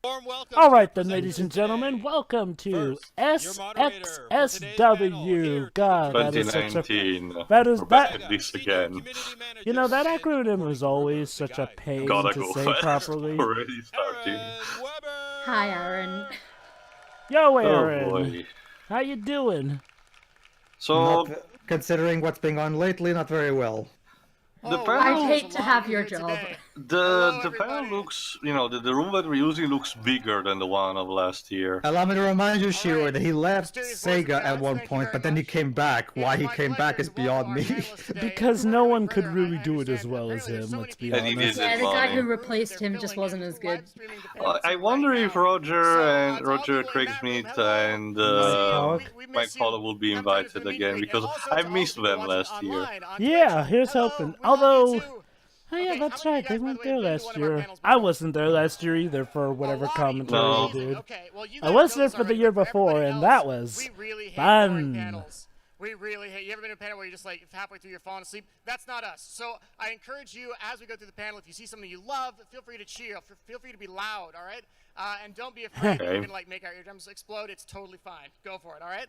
All right then, ladies and gentlemen, welcome to SXSW. God, that is such a... 2019. That is... We're back That, at this again. you know, that acronym is always such a pain Gotta to go say fast. properly. Already starting. Hi, Aaron. Yo, Oh Aaron. boy. How you doing? So, Not, considering what's been on lately, not very well. the I'd panel, hate to have your job. the panel looks, you know, the room that we're using looks bigger than the one of last year. Allow me to remind you, Shiro, that he left SEGA at one point, but then he came back. Why he came back is beyond me. Because no one could really do it as well as him, let's be And he honest. did it Yeah, the guy who money. replaced him just wasn't as good. I wonder if Roger Craigsmead and Mike Potter will be invited again, because I missed them last year. Yeah, here's hoping. Although... Oh yeah, that's right, they weren't there last year. I wasn't there last year either for whatever commentary No. they did. I was there for the year before, and that was fun. We really hate. You ever been in a panel where you're just like halfway through you're falling asleep? That's not us. So I encourage you as we go through the panel, if you see something you love, feel free to cheer. Feel free to be loud. All right, and don't be afraid that you're gonna like make our eardrums explode. It's totally fine. Go for it. All right.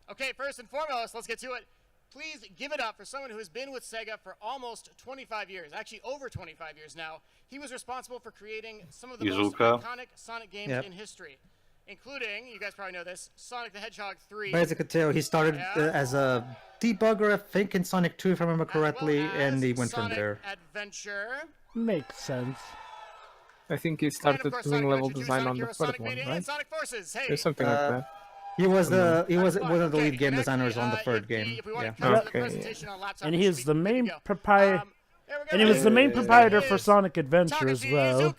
Okay. First and foremost, let's get to it. Please give it up for someone who has been with SEGA for almost 25 years, actually over 25 years now. He was responsible for creating some of the most iconic Sonic games in history, including, you guys probably know this, Sonic the Hedgehog 3. Basically, too, he started as a debugger, I think, in Sonic 2, if I remember correctly, and he went from there. Adventure. Makes sense. I think he started doing level design on the third one, right? Or something like that. He was one of the lead game designers on the third game. Yeah. Okay. And he is the main proprietor. And he was the main proprietor for Sonic Adventure as well.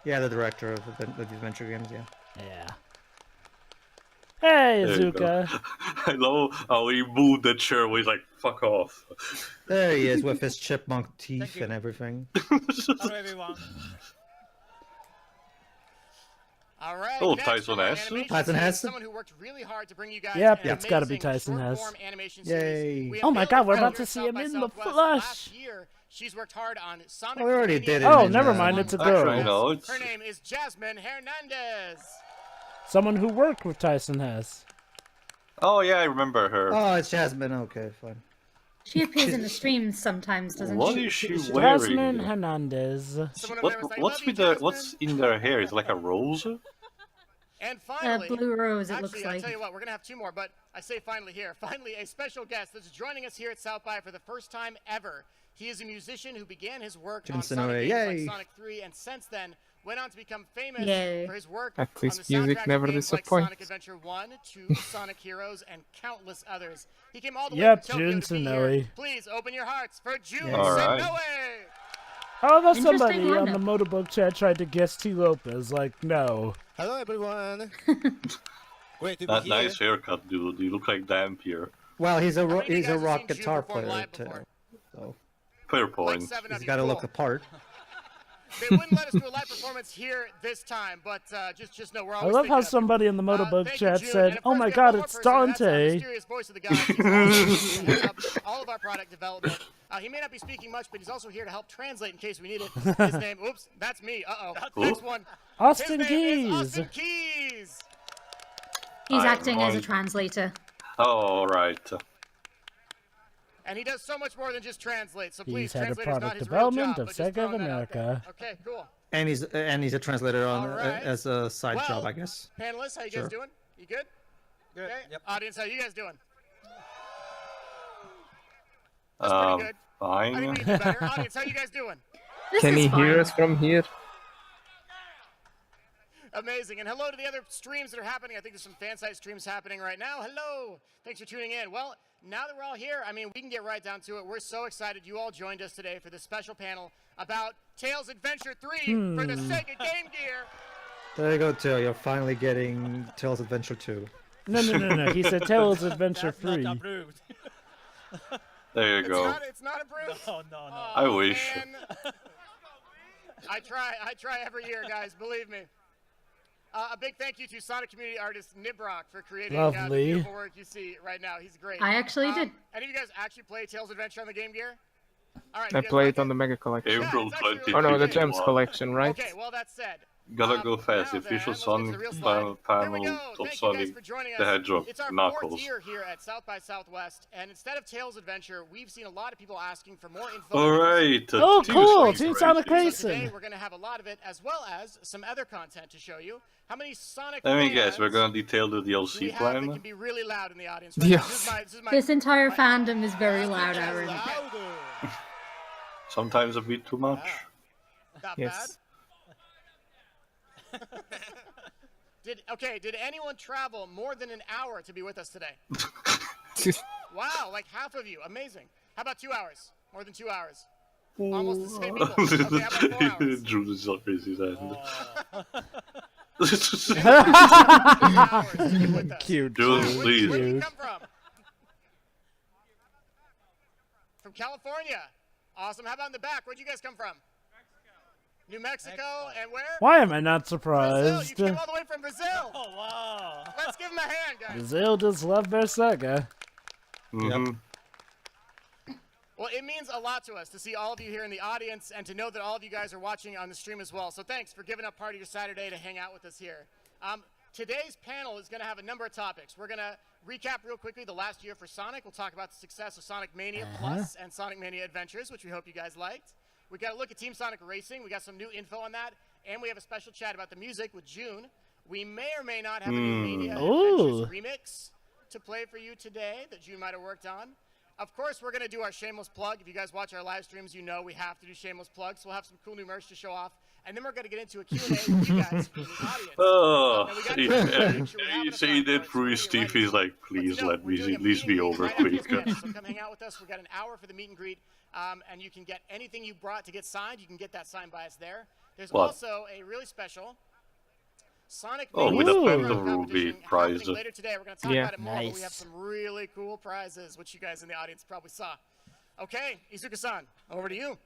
Yeah, the director of the adventure games. Yeah. Yeah. Hey, There you go. Azuka. I love how he moved the chair where he's like, fuck off. There he is with his chipmunk teeth and everything. Hello, everyone. All right. Oh, Tyson Hesse. Tyson Hesse. Someone who worked really hard to bring you guys Yep, an it's gotta be amazing Tyson Hesse. short-form animation Yay. series. We have Oh my built god, we're here about to at see him South by in the Southwest. flesh. Last year, she's worked hard on Sonic. Oh, we already Mania. did it. Oh, in, never mind, it's a Actually, girl. no, it's... Her name is Jasmine Hernandez. Someone who worked with Tyson Hesse. Oh yeah, I remember her. Oh, it's Jasmine. Okay, fine. She appears in the streams sometimes, doesn't What she? is she Jasmine wearing? Hernandez. What's in their hair? Is it like a rose? And finally, Blue Rose, it actually, looks I'll like. tell you what, we're gonna have two more, but I say finally here. Finally, a special guest that's joining us here at South by for the first time ever. He is a musician who began his work on Sonic games like Sonic 3, and since then went on to become famous for his work At on least the music soundtrack never of games like disappoints. Sonic Adventure 1, 2, Sonic Heroes, and countless others. He came all the way Yep, from Tokyo Jun to be Tsunoe. here. Please open your hearts for Jun Yes. All right. Tsunoe. Oh, that's Interesting somebody on lineup. the motorboat chat tried to guess T. Lopez. Like, no. Hello everyone. Great to be That here. nice haircut, dude. You look like Dampier. Well, he's a How many of you he's a guys have rock seen Jun guitar perform player live too. before? So Fair Like point. 7 of he's you. got to look Cool. the part. They wouldn't let us do a live performance here this time, but just know we're I always love thinking how of you. somebody in the motorboat Thank you, chat June. And said, of "Oh course, my we have god, one more it's person, that's the Dante." mysterious voice of the gods. He's also heading up all of our product development. He may not be speaking much, but he's also here to help translate in case we need it. His name, oops, that's me. Next one. Austin His name is Keys. Austin Keys. He's I'm acting as a on- translator. Oh, right. And he does so much more than just translate. So please, He's head of translator's not product his development real job, of but just SEGA of throwing that out there. America. Okay, cool. And he's a translator on All right. as a side Well, job, I guess. Panelists, how you Sure. guys doing? You good? Good. Okay. Yep. Audience, how you guys doing? That's pretty good. I think we Fine. can do better. Audience, how you guys doing? This Can is he hear fine. us from here? Amazing. And hello to the other streams that are happening. I think there's some fan site streams happening right now. Hello. Thanks for tuning in. Well, now that we're all here, I mean, we can get right down to it. We're so excited you all joined us today for this special panel about Tails Adventure 3 for the Sega Game Gear. There you go, Teo. You're finally getting Tails Adventure 2. No. He said Tails Adventure That's Free. not approved. There you go. It's not approved. Oh no. Oh, I wish. man. I try every year, guys. Believe me. A big thank you to Sonic community artist Nibrock for creating the Lovely. beautiful work you see right now. He's great. I actually did. Any of you guys actually play Tails Adventure on the Game Gear? All right. I you guys played like on the Mega Collection. April it's actually 2021. Oh no, the really Gems Collection, right? Okay, well that said, Gotta go fast. The official Sonic panel of Sonic the Hedgehog, It's our Knuckles. 4th year here at South by Southwest, and instead of Tales Adventure, we've seen a lot of people asking for more info. Alright. Oh, cool! Team Sonic So today Racing. we're gonna have a lot of it, as well as some other content to show you. How many Sonic Let me fans guess, we're gonna detail the do we DLC have that can plan. be really loud in the audience? Right? This is my This entire fandom is very loud, Aaron. Louder. Sometimes a bit too much. Not Yes. bad. Did anyone travel more than an hour to be with us today? Wow, like half of you. Amazing. How about 2 hours? More than 2 hours. Almost the same people. Okay, how about 4 hours? Drew this up his hand. 2 hours to be with us. Cute. Drew, Where please. did you come from? From California. Awesome. How about in the back? Where'd you guys come from? New Mexico. And where? Why am I not Brazil. surprised? You came all the way from Brazil. Oh, wow. Let's give them a hand, guys. Brazil just love their SEGA. Mhm. Well, it means a lot to us to see all of you here in the audience and to know that all of you guys are watching on the stream as well. So thanks for giving up part of your Saturday to hang out with us here. Today's panel is going to have a number of topics. We're going to recap real quickly the last year for Sonic. We'll talk about the success of Sonic Mania Plus and Sonic Mania Adventures, which we hope you guys liked. We got a look at Team Sonic Racing. We got some new info on that. And we have a special chat about the music with June. We may or may not have a new Mania Adventures remix to play for you today that June might have worked on. Of course, we're going to do our shameless plug. If you guys watch our live streams, you know we have to do shameless plugs. So we'll have some cool new merch to show off. And then we're going to get into a Q&A with you guys from the audience. Oh, Now, we gotta make sure we have you enough say that time through his for Steve, he's like, But please to know, let we're me doing a at least meet be and greet over right after this quick. event, So come hang out with us. We got an hour for the meet and greet, and you can get anything you brought to get signed. You can get that signed by us there. There's What? also a really special Sonic Oh, Mania with a Speedrun Phantom Ruby competition prize. happening later today. We're going to talk Yeah. about it more, but we have Nice. some really cool prizes, which you guys in the audience probably saw. Okay, Izuka-san, over to you.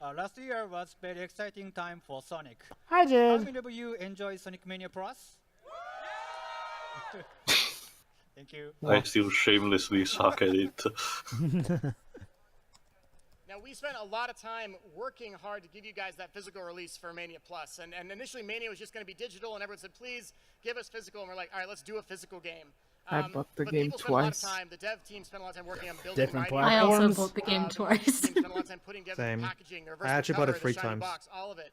Last year was very exciting time for Sonic. I How did. many of you enjoy Sonic Mania Plus? Thank you. I still shamelessly suck at it. Now, we spent a lot of time working hard to give you guys that physical release for Mania Plus. And initially, Mania was just going to be digital, and everyone said, please give us physical. And we're like, all right, let's do a physical game. I bought the but game people spent a lot of twice. time, the dev team spent a lot of time working on building Different writing. I also platforms. bought the game The twice. marketing team spent a lot of time putting together Same. the packaging, the I reversible actually bought it cover, 3 the shiny times. box, all of it.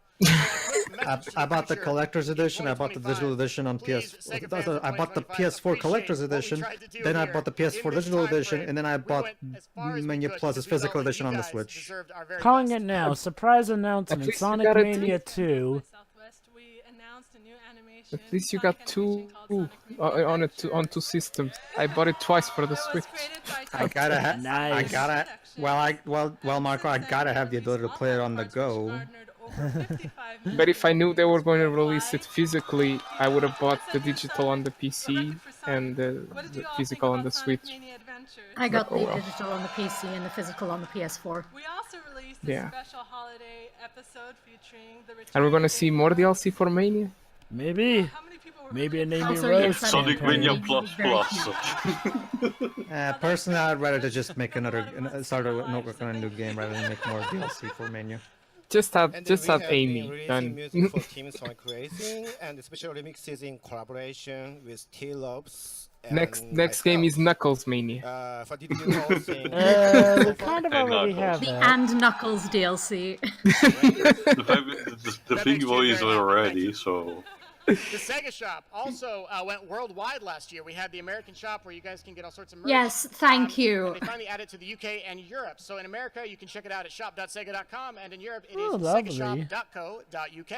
I bought the collector's edition, I bought the digital edition on PS. I bought the PS4 collector's edition, then I bought the PS4 digital edition, and then I bought Mania Plus's physical edition on the Switch. Calling it now. Surprise announcement. least you Sonic got a Mania 2. At least you got two on two systems. I bought it twice for the Switch. I gotta have. I Nice. gotta. Well, Marco, I gotta have the ability to play it on the go. But if I knew they were going to release it physically, I would have bought the digital on the PC and the physical on the Switch. I got the Oh, well. digital on the PC and the physical on the PS4. We also released Yeah. a special holiday episode featuring the return And we're gonna of see more DLC for Mania? Maybe. How many people were Maybe a really Navy Also, Rose yes, I Sonic did. Mania Very Plus cute. Plus. Personally, I'd rather to just make start a new game rather than make more DLC for Mania. Just have And we have been Amy releasing done. music for Team Sonic Racing and special remixes in collaboration with T-Lobs. Next game is Knuckles Mania. For did you all think? We kind of Hey, already Knuckles. have The that. And Knuckles DLC. The thing boys were ready, so. The SEGA shop also went worldwide last year. We had the American shop where you guys can get all sorts of merch. Yes, thank you. And they finally added to the UK and Europe. So in America, you can check it out at shop.sega.com, and in Europe, it is Oh, lovely. segashop.co.uk.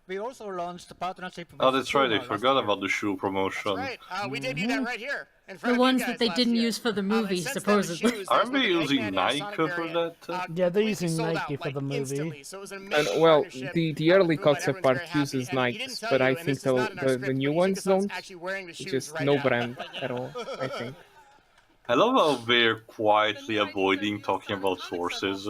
We also launched a partnership with Oh, that's right, I Puma last forgot year. about the shoe promotion. Right. We debuted that right here in front The of you ones guys that they last didn't year. use for the And movie, since then, the supposedly. shoes, Aren't there's they the using Eggman and Nike Sonic for variant, that? Yeah, they're completely using sold Nike out, for the movie. instantly. So it was an And amazing well, partnership. the early Everyone concept very art happy. uses And he Nikes, didn't tell but you, I and think this is not in our the script, new but ones Izuka-san's don't. actually wearing the It's shoes just right no now. brand at all, I think. I love how they're quietly avoiding talking about sources.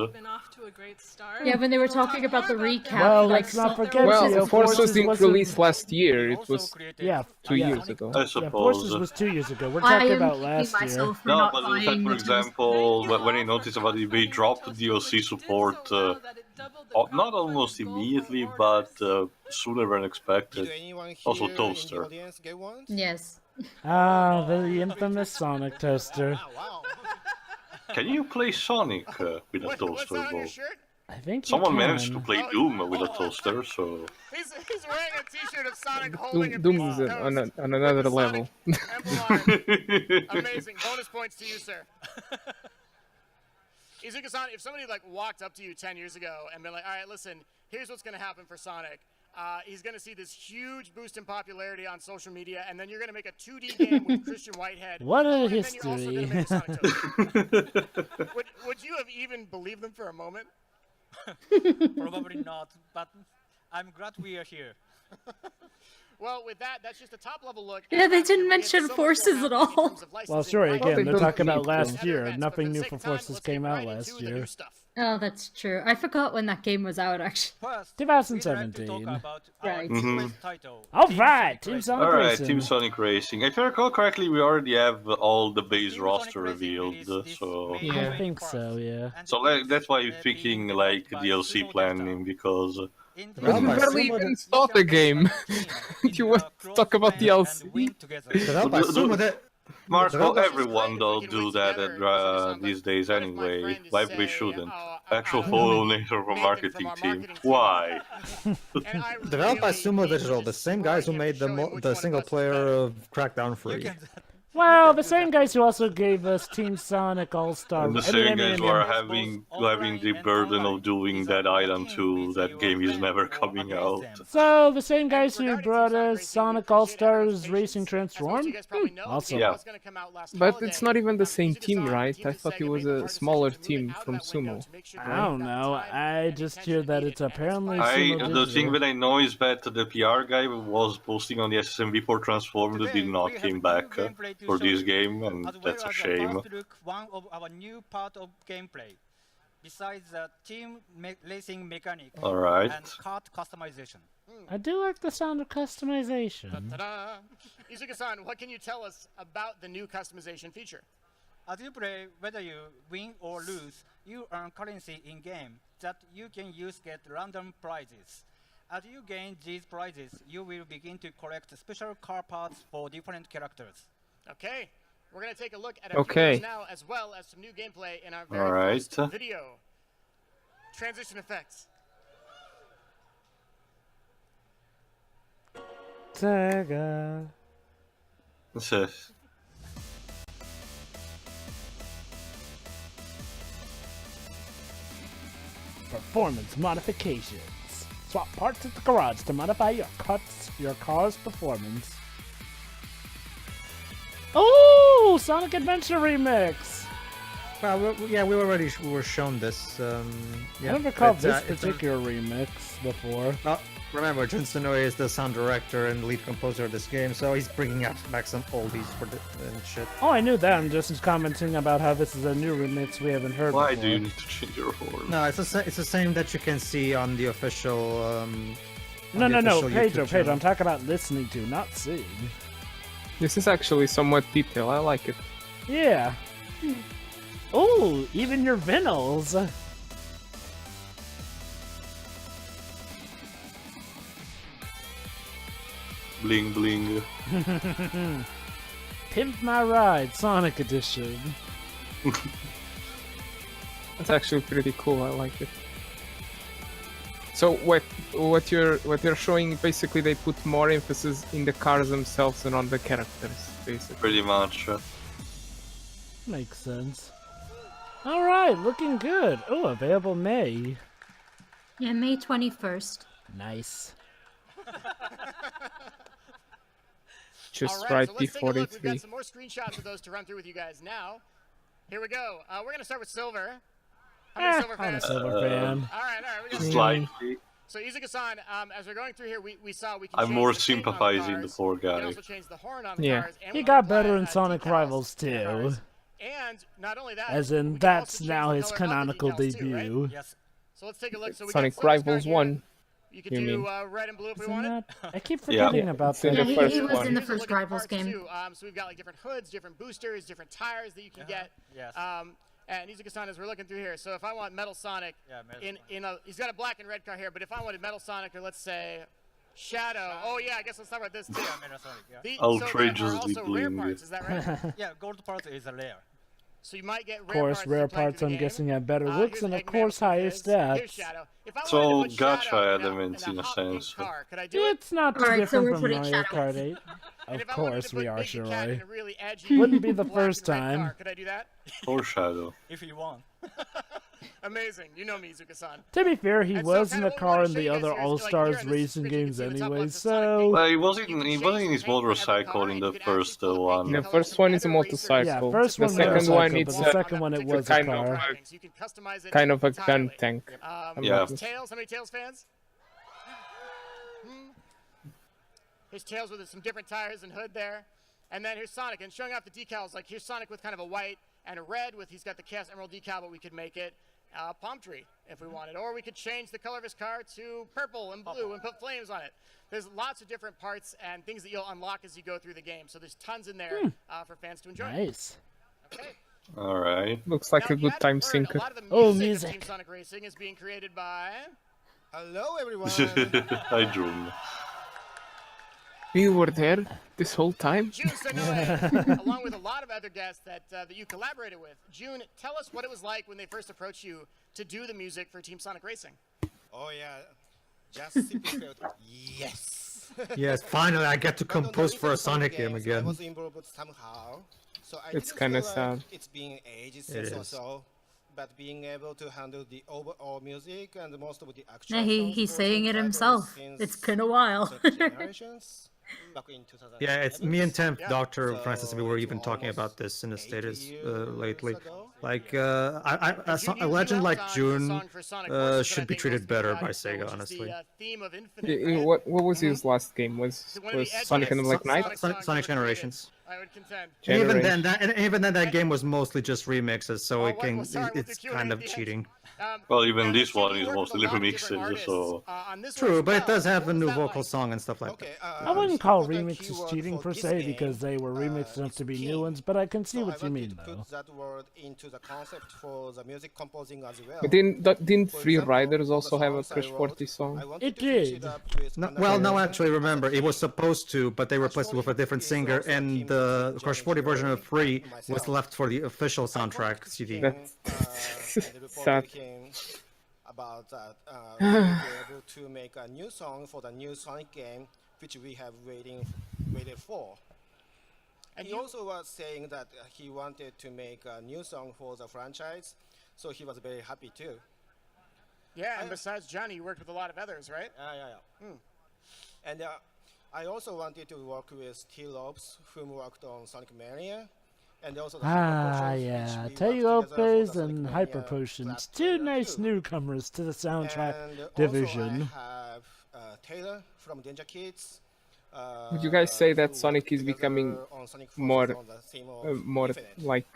Yeah, when they were talking about the recap, Well, like, let's not so- forget Well, Geo Forces Forces didn't wasn't- release last year, it was Yeah, 2 yeah. years ago. I Yeah, suppose. Forces was 2 years ago. We're I talking am about kicking last year. myself for No, not but buying like, for the example, when I noticed about the they dropped the DLC support not almost immediately, but sooner than expected. Did anyone Also here Toaster. in the audience get one? Yes. Ah, the infamous Sonic toaster. Wow. Can you play Sonic with a What's toaster, that on your though? shirt? I think you Someone can. managed to play Doom with a toaster, so... He's wearing a t-shirt of Sonic holding a Doom piece is of on, toast on another with the level. Sonic emblem on it. Amazing. Bonus points to you, sir. Izuka-san, if somebody like walked up to you 10 years ago and been like, all right, listen, here's what's going to happen for Sonic. He's going to see this huge boost in popularity on social media, and then you're going to make a 2D game with Christian Whitehead. What a and history. Then you're also going to make a Sonic toaster. Would you have even believed them for a moment? Probably not, but I'm glad we are here. Well, with that, that's just a top-level look. Yeah, they didn't mention Forces at all. Well, sure, again, they're don't talking about need last to. year. Nothing new for Forces came out last year. Oh, that's true. I forgot when that game was out, actually. First, 2017. we'd like to talk about our Right. newest title, All Team right, Sonic Team Racing. Sonic Alright, Racing. Team Sonic Racing. If I recall correctly, we already have all the base Team roster Sonic Racing revealed, released this so... May Yeah. I think so, yeah. and So it's, that's why being we're thinking developed like by DLC Sumo planning, Delta. because... In Well, the by barely Sumo even De- start the game. You want to talk about DLC? Developed by Sumo De- Marco, Developed- everyone does do that these days anyway. Why we shouldn't? Actual full name of a marketing team. Why? Developed by Sumo Digital, the same guys who made the single player of Crackdown free. Well, the same guys who also gave us Team Sonic All-Star. And the same guys who are having the burden of doing that item too. That game is never coming out. So, the same guys who brought us Sonic All-Stars Racing Transform? Awesome. Yeah. But it's not even the same team, right? I thought it was a smaller team from Sumo. I don't know. I just hear that it's apparently Sumo The Digital. thing that I know is that the PR guy was posting on the SSMV for Transform that did not came back for this game, and that's a shame. One of our new part of gameplay, besides the team racing mechanic Alright. and kart customization. I do like the sound of customization. Ta-da! Izuka-san, what can you tell us about the new customization feature? As you play, whether you win or lose, you earn currency in game that you can use to get random prizes. As you gain these prizes, you will begin to collect special car parts for different characters. Okay, we're going to take a look at a few Okay. videos now, as well as some new gameplay in our very first video. Transition effects. SEGA. Performance modifications. Swap parts at the garage to modify your car's performance. Oh, Sonic Adventure Remix! Well, yeah, we were shown this. I Yeah, never called it's, this it's a- particular remix before. Remember, Jun Tsunoi is the sound director and lead composer of this game, so he's bringing back some oldies for and shit. Oh, I knew that. I'm just commenting about how this is a new remix we haven't heard Why before. do you need to change your horn? No, it's the same that you can see on the official. No, official YouTube Pedro, channel. I'm talking about listening to, not seeing. This is actually somewhat detailed. I like it. Yeah. Oh, even your vinyls. Bling bling. Pimp My Ride, Sonic Edition. That's actually pretty cool. I like it. So what you're showing, basically they put more emphasis in the cars themselves and on the characters, basically. Pretty much. Makes sense. Alright, looking good. Oh, available May. Yeah, May 21st. Nice. Just All right, right so let's take a look. We've got P43. some more screenshots of those to run through with you guys now. Here we go. We're going to start with Silver. How many Silver I'm a fans? Silver fan. All right, we got Slightly. So Izuka-san, as we're going through here, we saw we can I'm change more the paint on sympathizing cars. the poor We can guy. also change the horn on the Yeah. cars. And He we got can better apply, in Sonic decals Rivals to the too. cars. And not only that, As in, we can that's also change now the his color of the canonical decals too, right? debut. Yes. So let's take a look. So we Sonic got Silver's Rivals car here. 1. You could you do mean? red and blue if we Isn't wanted. that... I keep forgetting Yeah. about It's in that. the Yeah, first he was one. in the Here's a look first at Rivals parts game. too. So we've got like different hoods, different boosters, different tires that you can get. Yes. And Izuka-san, as we're looking through here, so if I want Metal Sonic, he's got a black and red car here, but if I wanted Metal Sonic, or let's say Shadow. Oh yeah, I guess let's talk about this too. Metal Sonic, yeah. Outrageously So rare bling. parts, is that right? Yeah, gold part is a rare. So you might get Of course, rare parts I'm guessing have better looks and of course higher stats. So gacha elements in a sense. It's not too Alright, so different we're from putting Mario shadows. Kart 8. Of course we are, Shirai. Really edgy, Wouldn't be the first time. Could I do that? Or Shadow. If you want. Amazing. You know me, Izuka-san. To be fair, he And so was in kinda a what we car wanna in show the you guys other here is, like, All-Stars here in this racing picture, you can games see the top anyway, left of Sonic so... Well, he wasn't You can in change his the paint motorcycle of in the the car, first and you can one. The first one is a motorcycle. Yeah, first The one second motorcycle, one but is the second one it was a kind of car. So you can customize it kind of a entirely. gun tank. Yeah. Here's Tails. How many Tails fans? Here's Tails with some different tires and hood there. And then here's Sonic. And showing off the decals, like here's Sonic with kind of a white and a red with, he's got the Chaos Emerald decal, but we could make it palm tree if we wanted. Or we could change the color of his car to purple and blue and put flames on it. There's lots of different parts and things that you'll unlock as you go through the game. So there's tons in there for fans to enjoy. Nice. Okay. Alright. Looks like Now, a you good hadn't time heard, sinker. A lot of the Oh, music of music. Team Sonic Racing is being created by... Hello, everyone. I drew. You were there this whole time? June Sonoe, along with a lot of other guests that you collaborated with. June, tell us what it was like when they first approached you to do the music for Team Sonic Racing. Oh yeah, just simply felt yes. Yes, finally I get to But on the compose for a recent Sonic game games, I again. was involved somehow, so I It's didn't kinda feel like sad. it's been ages It since or is. so. But being able to handle the overall music and most of the actual Yeah, he's saying it himself. It's been a while. generations. Back in 2011. Yeah, it's me and Temp, Yeah. Dr. So Francis, we were it's even talking almost about this in the 80 status years lately. ago. Like, a legend like June should be treated better by Sega, honestly. What was his last game? Was Sonic and the Black Knight? Sonic Generations. I would contend. And even then, Generation. that game was mostly just remixes, so Oh, we'll start with it's the Q&A kind at of the end. cheating. Well, even Now, this June, one you is worked with a mostly lot of different remixes, artists, so... on this one True, as but it well. does have a What new was that vocal like? song and stuff like that. Okay, I wouldn't call so important remixes keyword cheating for per this se game, because they were remixed enough to be is new ping. ones, but I can see So what I you wanted mean to though. put that word into the concept for the music composing as well. But didn't For Free example, Riders for also the have a songs I Crash wrote, 40 song? I wanted It to finish did. up with No, another well, no, version actually, as remember, it was a supposed to, but they replaced it with a different singer, and the Crash 40 version of Free was left for the official soundtrack CD. Sad. About that, we will be able to make a new song for the new Sonic game, which we have waited for. And he also was saying that he wanted to make a new song for the franchise, so he was very happy too. Yeah, and besides Johnny, you worked with a lot of others, right? And I also wanted to work with T-Lopes, whom worked on Sonic Mania. And also the Ah, Hyper Potions, yeah. which we Teddy worked together for Lopez the Sonic and Mania Hyper Potions, two platform nice too. newcomers to the soundtrack And division. Also I have Taylor from Danger Kids. Would you guys say that who Sonic worked is together becoming on Sonic more, Forces on the theme of more Infinite? like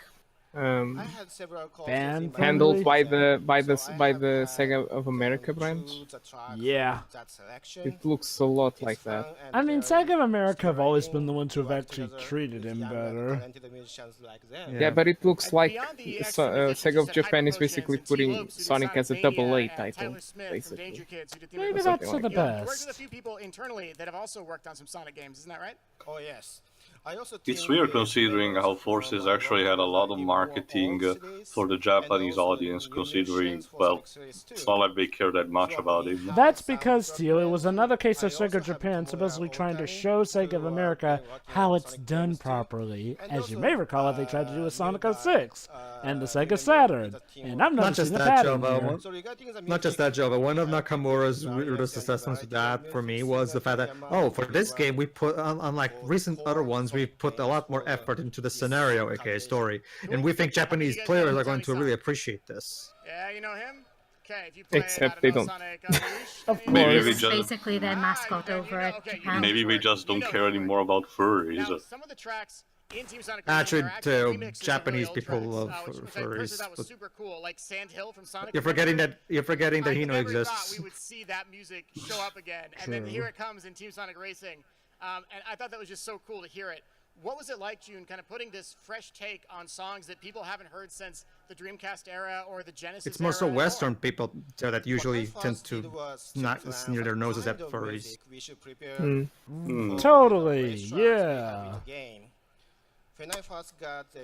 I had several courses Fan in my handled by friendly? the so I by have the had Sega of them America branch? choose the track Yeah. for that selection. It looks a lot It's like that. fun and I mean, very Sega of America have always been inspiring the ones who to have work actually together treated with him young and better. talented musicians like them. Yeah, but it looks And like beyond the so, extra music, Sega you of said Japan Hyper is basically Potions and putting T-Lopes, who did Sonic as a double Mania, A and title, Tyler Smith from basically. Danger Kids, who did theme Maybe music. that's for the You worked with a best. few people internally that have also worked on some Sonic games, isn't that right? Oh yes. I also It's teamed weird with considering members how from Forces our actually had a lot of World marketing War series, for the and Japanese also audience, new considering, musicians for well, Sonic Series it's 2. not like they care that much about it. That's because, Teal, it was another case of Sega Japan supposedly trying to show Sega of America how it's done properly. As you may recall, they tried to do with Sonic 06 and the Sega Saturn. And I'm Not not just the that, pattern Joe, here. but So regarding the not just music, that, Joe, but one of I Nakamura's think weirdest various assessments of and variety that of for me music was the fact that, oh, for this game, we put, unlike recent other ones, we put a lot more effort into the scenario, aka story. And we think Japanese players are going to really appreciate this. Yeah, you know him? Okay, if you play Except I they know, don't. Sonic Unleashed, Of any- Maybe course. we It's just basically their mascot you over know- at okay, you Japan. maybe we just don't care anymore about furries. Now, some of the tracks in Team Sonic Actually, Racing are actually too, remixes of Japanese really old people tracks, love which I furries, personally thought was but- super cool, like Sand Hill from Sonic. You're forgetting Adventure. that I Hino never thought exists. we would see that music show up again, and then True. here it comes in Team Sonic Racing, and I thought that was just so cool to hear it. What was it like, June, kind of putting this fresh take on songs that people haven't heard since the Dreamcast era or the Genesis It's more so era Western people that usually tend to sneer their noses at furries. Totally, yeah.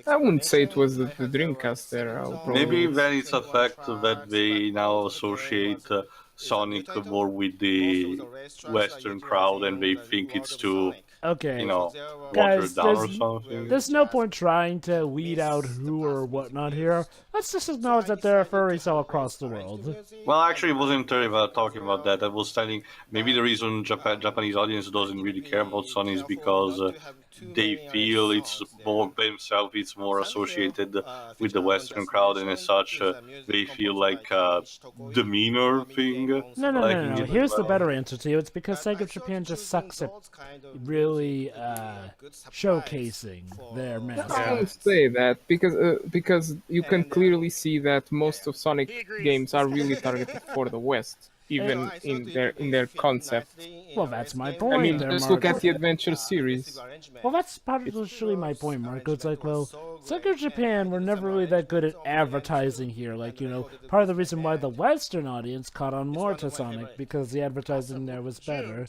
I wouldn't say it was the Dreamcast era. Maybe then it's a fact that they now associate Sonic more with the Western crowd and they think it's too, Okay, you know, guys, watered down or something. there's no point trying to weed out who or whatnot here. Let's just acknowledge that there are furries all across the world. Well, actually, it wasn't talking about that. I was telling maybe the reason Japanese audience doesn't really care about Sonic is because they feel it's more themselves. It's more associated with the Western crowd, and as such, they feel like a demeanor thing. No. Here's the better answer to you. It's because SEGA Japan just sucks at really showcasing their mascot. I would say that because you can clearly see that most of Sonic games are really targeted for the West, even in their concept. Well, that's my point. I mean, there, just Marco. look at the Adventure series. Well, that's partially my point, Marco. It's like, well, SEGA Japan were never really that good at advertising here. Like, you know, part of the reason why the Western audience caught on more to Sonic because the advertising there was better.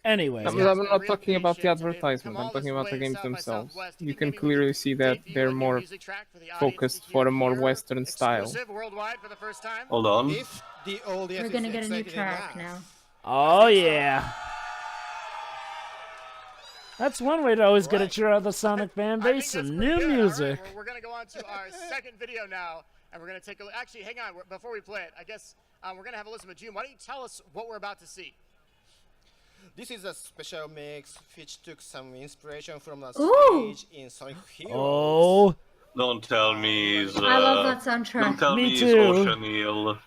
Anyway. I'm not talking about the advertisement. I'm talking about the games themselves. You can clearly see that they're more focused for a more Western style. Hold on. We're gonna get a new track now. Oh, yeah. That's one way to always get a cheer out of the Sonic fan base, some new music. Right, we're going to go on to our second video now, and we're going to take a look. Actually, hang on, before we play it, I guess we're going to have a listen to June. Why don't you tell us what we're about to see? This is a special mix which took some inspiration from the Ooh. stage in Sonic Heroes. Oh. Don't tell me it's, I love that soundtrack. Don't tell Me me too. it's Ocean Hill.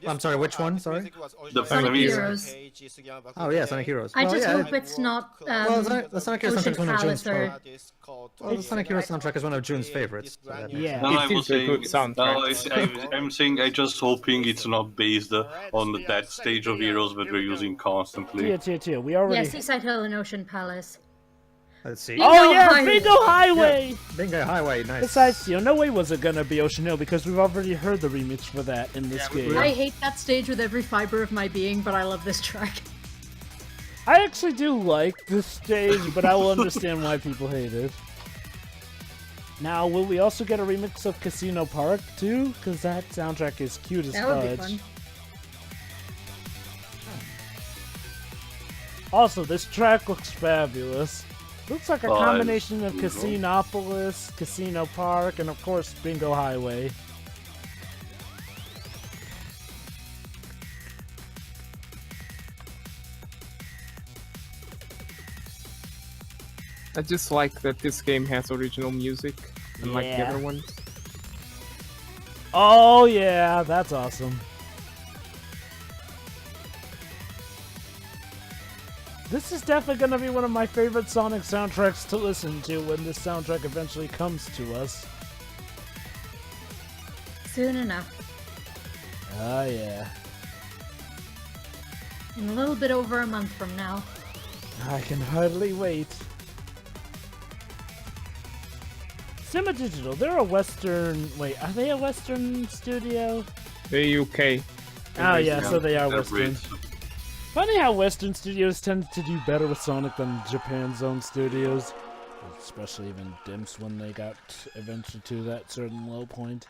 I'm sorry, which one? Sorry. The Sonic Vietnamese. Heroes. Oh yeah, Sonic Heroes. I just yeah, hope it's not well, the Sonic Heroes Ocean soundtrack is one of June's Palace or... Well, the Sonic Heroes soundtrack is one of June's favorites. So that makes Yeah. No, I It was is a saying, good soundtrack. I'm saying I just hoping it's not based on that stage of heroes that we're using constantly. Tier. We already. Yeah, Seaside Hill and Ocean Palace. Let's see. Oh yeah, Highway. Bingo Highway! Yeah, Bingo Highway, nice. Besides, no way was it gonna be Ocean Hill because we've already heard the remix for that in this game. I hate that stage with every fiber of my being, but I love this track. I actually do like this stage, but I will understand why people hate it. Now, will we also get a remix of Casino Park too? Because that soundtrack is cute as That would be fudge. fun. Also, this track looks fabulous. Looks like a combination of Casinopolis, Casino Park, and of course Bingo Highway. I just like that this game has original music, unlike the Yeah. other ones. Oh yeah, that's awesome. This is definitely going to be one of my favorite Sonic soundtracks to listen to when this soundtrack eventually comes to us. Soon enough. Oh yeah. In a little bit over a month from now. I can hardly wait. Cinema Digital, they're a Western... Wait, are they a Western studio? The UK. Oh yeah, so they are They're Western. Brits. Funny how Western studios tend to do better with Sonic than Japan's own studios. Especially even Dimps when they got eventually to that certain low point.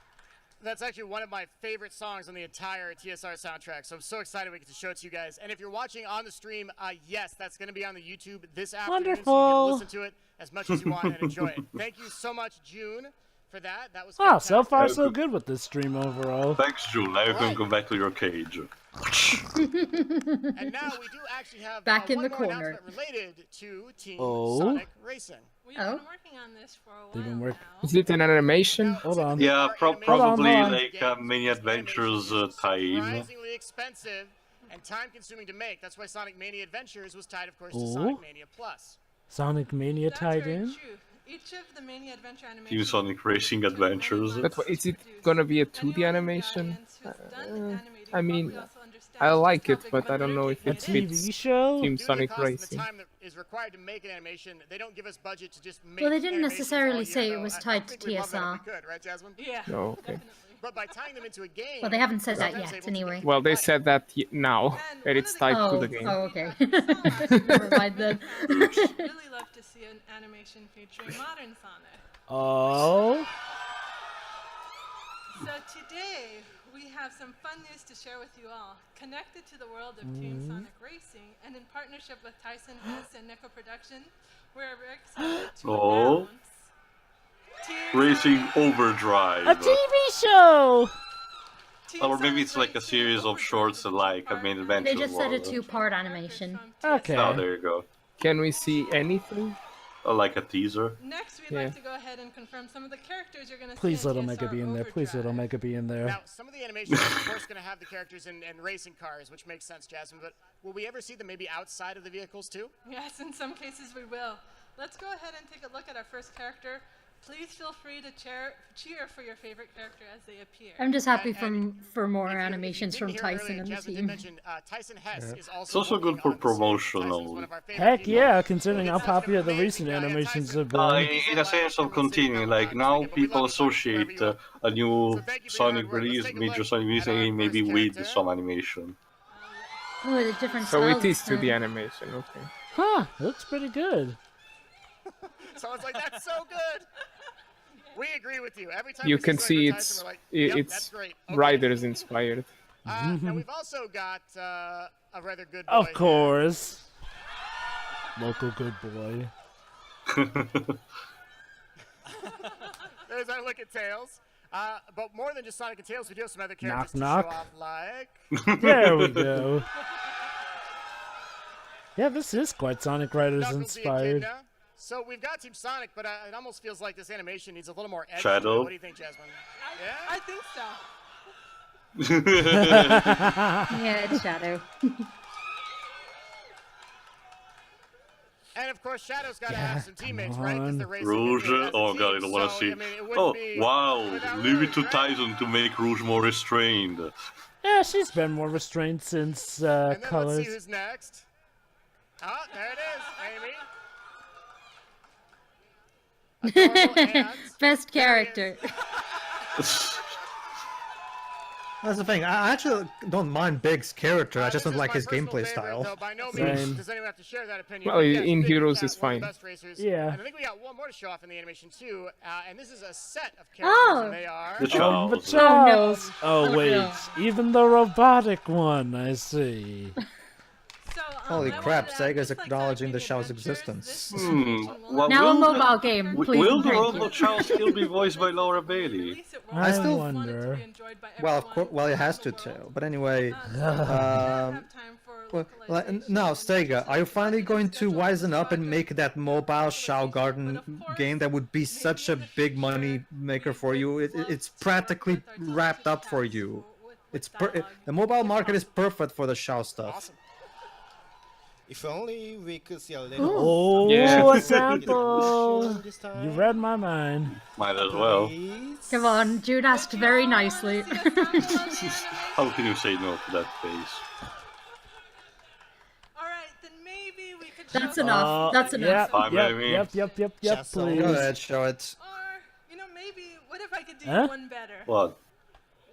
That's actually one of my favorite songs on the entire TSR soundtrack, so I'm so excited we get to show it to you guys. And if you're watching on the stream, yes, that's going to be on the YouTube this afternoon, so you Wonderful. can listen to it as much as you want and enjoy it. Thank you so much, June, for that. That was Oh, so fantastic. far so good with this stream overall. Thanks, June. Now you can go back to your cage. And now we do actually have Back in one the more corner. announcement related to Team Oh. Sonic Racing. We've Oh. been working on this for a while They've been working. now. Is it an animation? Hold on. Yeah, Hold probably on. like a Mini Adventures tie-in. Surprisingly expensive and time-consuming to make. That's why Sonic Mania Adventures was tied, of course, to Ooh. Sonic Mania Plus. Sonic Mania That's tied very in? true. Each of the Mania Adventure Team animations Sonic Racing Adventures. But is it gonna be a 2D animation? I mean, understand I just like how it, big but of a I don't know if A it undertaking fits TV show? Team Due to the Sonic cost and the Racing. time that is required to make an animation, they don't give us budget to just make Well, they didn't animations necessarily all year, say it though. was I tied think to we'd love that if we TSR. could, right, Jasmine? Yeah, Oh, okay. definitely. But by tying them into a game, Well, they haven't said that sometimes yet, able to anyway. get Well, they light. said that now, And that one it's of the tied to Oh, the game. oh, okay. Never mind then. really love to see an animation featuring modern Sonic. Oh. So today we have some fun news to share with you all, connected to the world of Team Sonic Racing, and in partnership with Tyson Hess and Nico Production, we're very excited to Oh. announce Team Racing Sonic- Overdrive. A TV show! Team Or maybe Sonic it's like a Racing series of Overdrive shorts is a like a two-part main animation adventure They just said a was. two-part characters animation. from Okay. TSR. Oh, there you go. Can we see anything? Like a teaser. Next, we'd Yeah. like to go ahead and confirm some of the characters you're going to see Please in let Omega TSR be in there. Please let Overdrive. Omega be in there. Now, some of the animations are, of course, going to have the characters in racing cars, which makes sense, Jasmine, but will we ever see them maybe outside of the vehicles, too? Yes, in some cases we will. Let's go ahead and take a look at our first character. Please feel free to cheer for your favorite character as they appear. I'm just happy And for more If you animations didn't from hear Tyson earlier, and the Jasmine did team. mention Tyson Hess is It's also also good working for on the series. promotional. Tyson's one of our favorite Heck people. yeah, considering how It's such an popular the amazing recent guy. Yeah, animations Tyson, have been. In a sense of continuing, like now people associate a new Sonic release, major Sonic release, maybe with some animation. Oh, the different So styles. it is to the then. animation, okay. Huh, looks pretty good. Someone's like, that's so good. We agree with you. Every time You we can Sonic see with it's Tyson, we're like, yep, that's it's great. Okay. Riders inspired. Now we've also got a rather good boy Of here. course. Local good boy. There's our look at Tails. But more than just Sonic and Tails, we do have some other characters Knock, to knock. show off, like There we go. Yeah, this is quite Sonic Riders Knuckles the inspired. Echidna. So we've got Team Sonic, but it almost feels like this animation needs a little more edge. Shadow. What do you think, Jasmine? Yeah? I think so. Yeah, it's Shadow. And of course, Shadow's got to have some teammates, right? Because on. they're racing Rouge, as a oh team. god, I don't want to So, see. I mean, it wouldn't Oh be wow, without leave it to Rouge, right? Tyson to make Rouge more restrained. Yeah, she's been more restrained since And then let's see Colors. who's next. Oh, there it is, Amy. Adorable and Best character. That's the thing. I actually don't mind Big's character. I just This don't is like my his personal gameplay favorite, style. though by no Same. means does anyone have to share that opinion. Well, but yes, in Big Heroes Cat, is one of the fine. best racers. Yeah. And I think we got one more to show off in the animation too, and this is a set of characters, Oh. and they are. The Oh, Charles. but Oh, no. Charles. Oh, Oh, wait. no. Even the robotic one, I see. So, Holy I crap, wanted to add, Sega's just like acknowledging the Sonic show's Adventures, existence. this Hmm, animation will well, Now a will the- mobile game, please. Will the thank you. robot Charles still be voiced by Laura Bailey? release it I still worldwide. Want it to wonder. be enjoyed by Well, of everyone course, well, it has around to the too. world. But anyway, So we don't have time for well, localization now and Sega, just are you like finally the going to schedule wisen up and project. make that mobile Shao Garden game that would be such a big money maker for you? It's practically wrapped up for you. It's the mobile market is perfect for the Shao stuff. Awesome. If only we could see a little. Oh, Yeah. a sample. This time. You read my mind. Might as well. Please. Come on, Jude asked very nicely. How can you say no to that face? Alright, then maybe we could show That's some- enough. That's Yep, enough. Fine, yep, maybe. yep, Just please. Go ahead, show it. Or, maybe, what if I could do Huh? one better? What?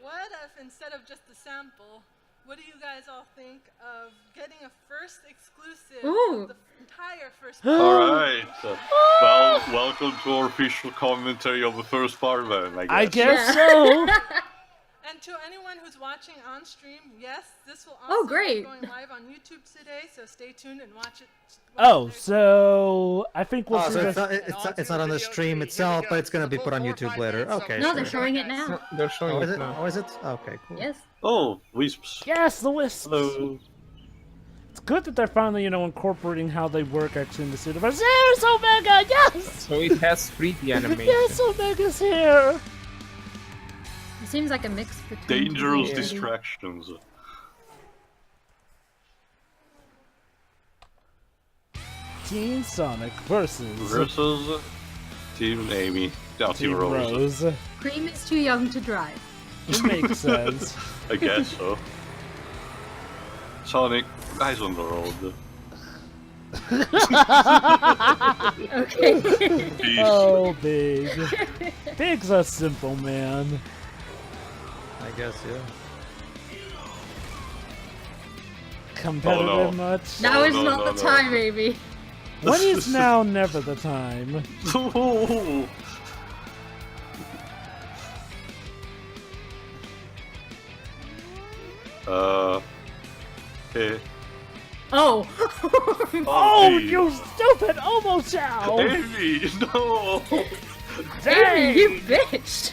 What if instead of just the sample, what do you guys all think of getting a first exclusive Ooh. of the entire first Alright. Well, welcome to our official commentary of the first part then, I guess Yeah. so. And to anyone who's watching on stream, yes, this will Oh, also great. be going live on YouTube today, so stay tuned and watch it. Oh, so I think we'll Oh, see so this. it's not on the stream itself, but it's gonna be put on YouTube later. Okay. No, sure. they're showing it now. They're showing Oh, is it it? now. Oh, is it? Okay, cool. Yes. Oh, Wisps. Yes, the wisps. Hello. It's good that they're finally, incorporating how they work actually in the universe. There's Omega, yes! So it has 3D animation. Yes, Omega's here! It seems like a mix between. Dangerous 2D. distractions. Team Sonic versus Team Amy. No, Team Team Rose. Rose. Cream is too young to drive. It makes sense. I guess so. Sonic, eyes on the road. Okay. Peace. Oh, Big. Big's a simple man. I guess, yeah. Competitive Oh, no. much? Now is no, not no, the no. time, baby. When is now never the time? Hey. Oh. Oh, geez. you stupid Omo-chow! Amy, no! Amy, you bitch.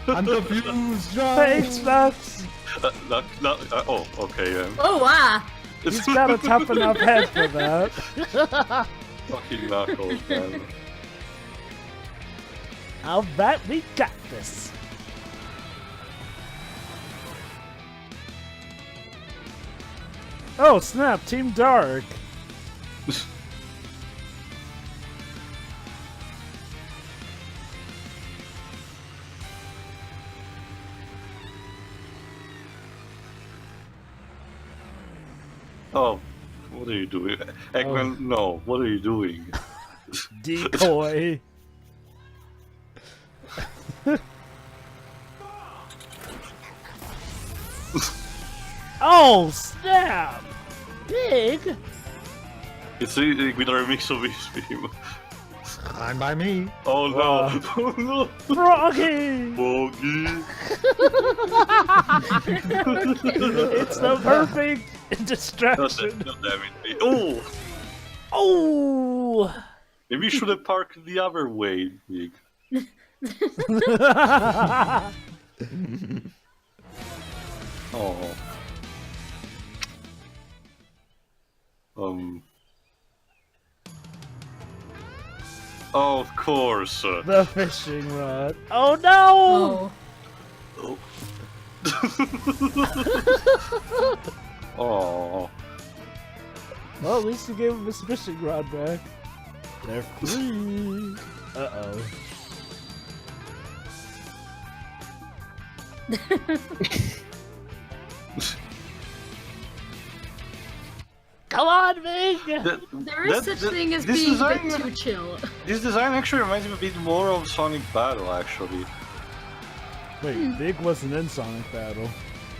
I'm confused, John! Thanks, Max. Oh, okay then. Oh, wow. He's got a tough enough head for that. Fucking knuckles, man. Alright, we got this. Oh, snap, Team Dark. Oh, what are you doing? Eggman, no, what are you doing? Decoy. Oh, snap! Big? It's with a remix of his theme. I'm by me. Oh no! Oh no! Froggy! Bogey! It's the perfect distraction. God damn it. Oh! Oh! Maybe you should have parked the other way, Nick. Oh. Oh, of course. The fishing rod. Oh no! Oh. Oh. Well, at least you gave him his fishing rod back. They're free. Uh-oh. Come on, Big! There is such thing as being a bit too chill. This design actually reminds me a bit more of Sonic Battle, actually. Wait, Big wasn't in Sonic Battle.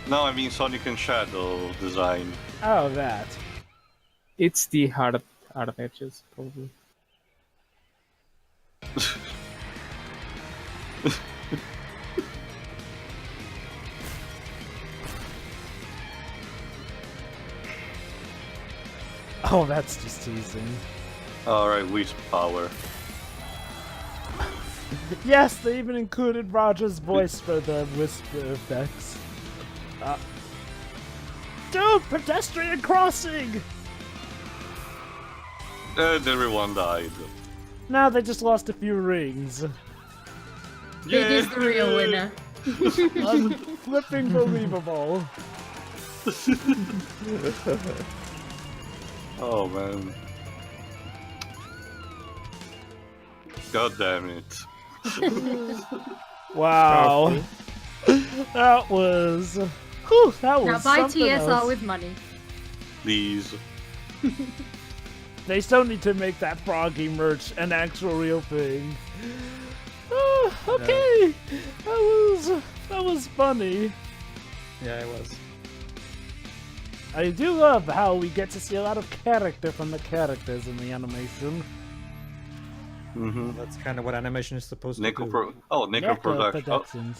No, I mean Sonic and Shadow design. Oh, that. It's the hard edges, probably. Oh, that's just teasing. Alright, Wisp Power. Yes, they even included Roger's voice for the whisper effects. Dude, pedestrian crossing! And everyone died. Now they just lost a few rings. Big is the real winner. Flipping believable. Oh man. God damn it. Wow. That was... Whew, that was Now buy something TSR else. with money. Please. They still need to make that Froggy merch an actual real thing. Okay. That was funny. Yeah, it was. I do love how we get to see a lot of character from the characters in the animation. Mm-hmm. That's kind of what animation is supposed to do. Neko Production.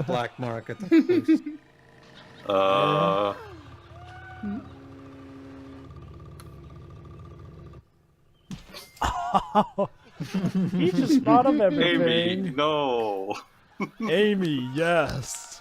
Black market. He just thought of everything. Amy, no. Amy, yes.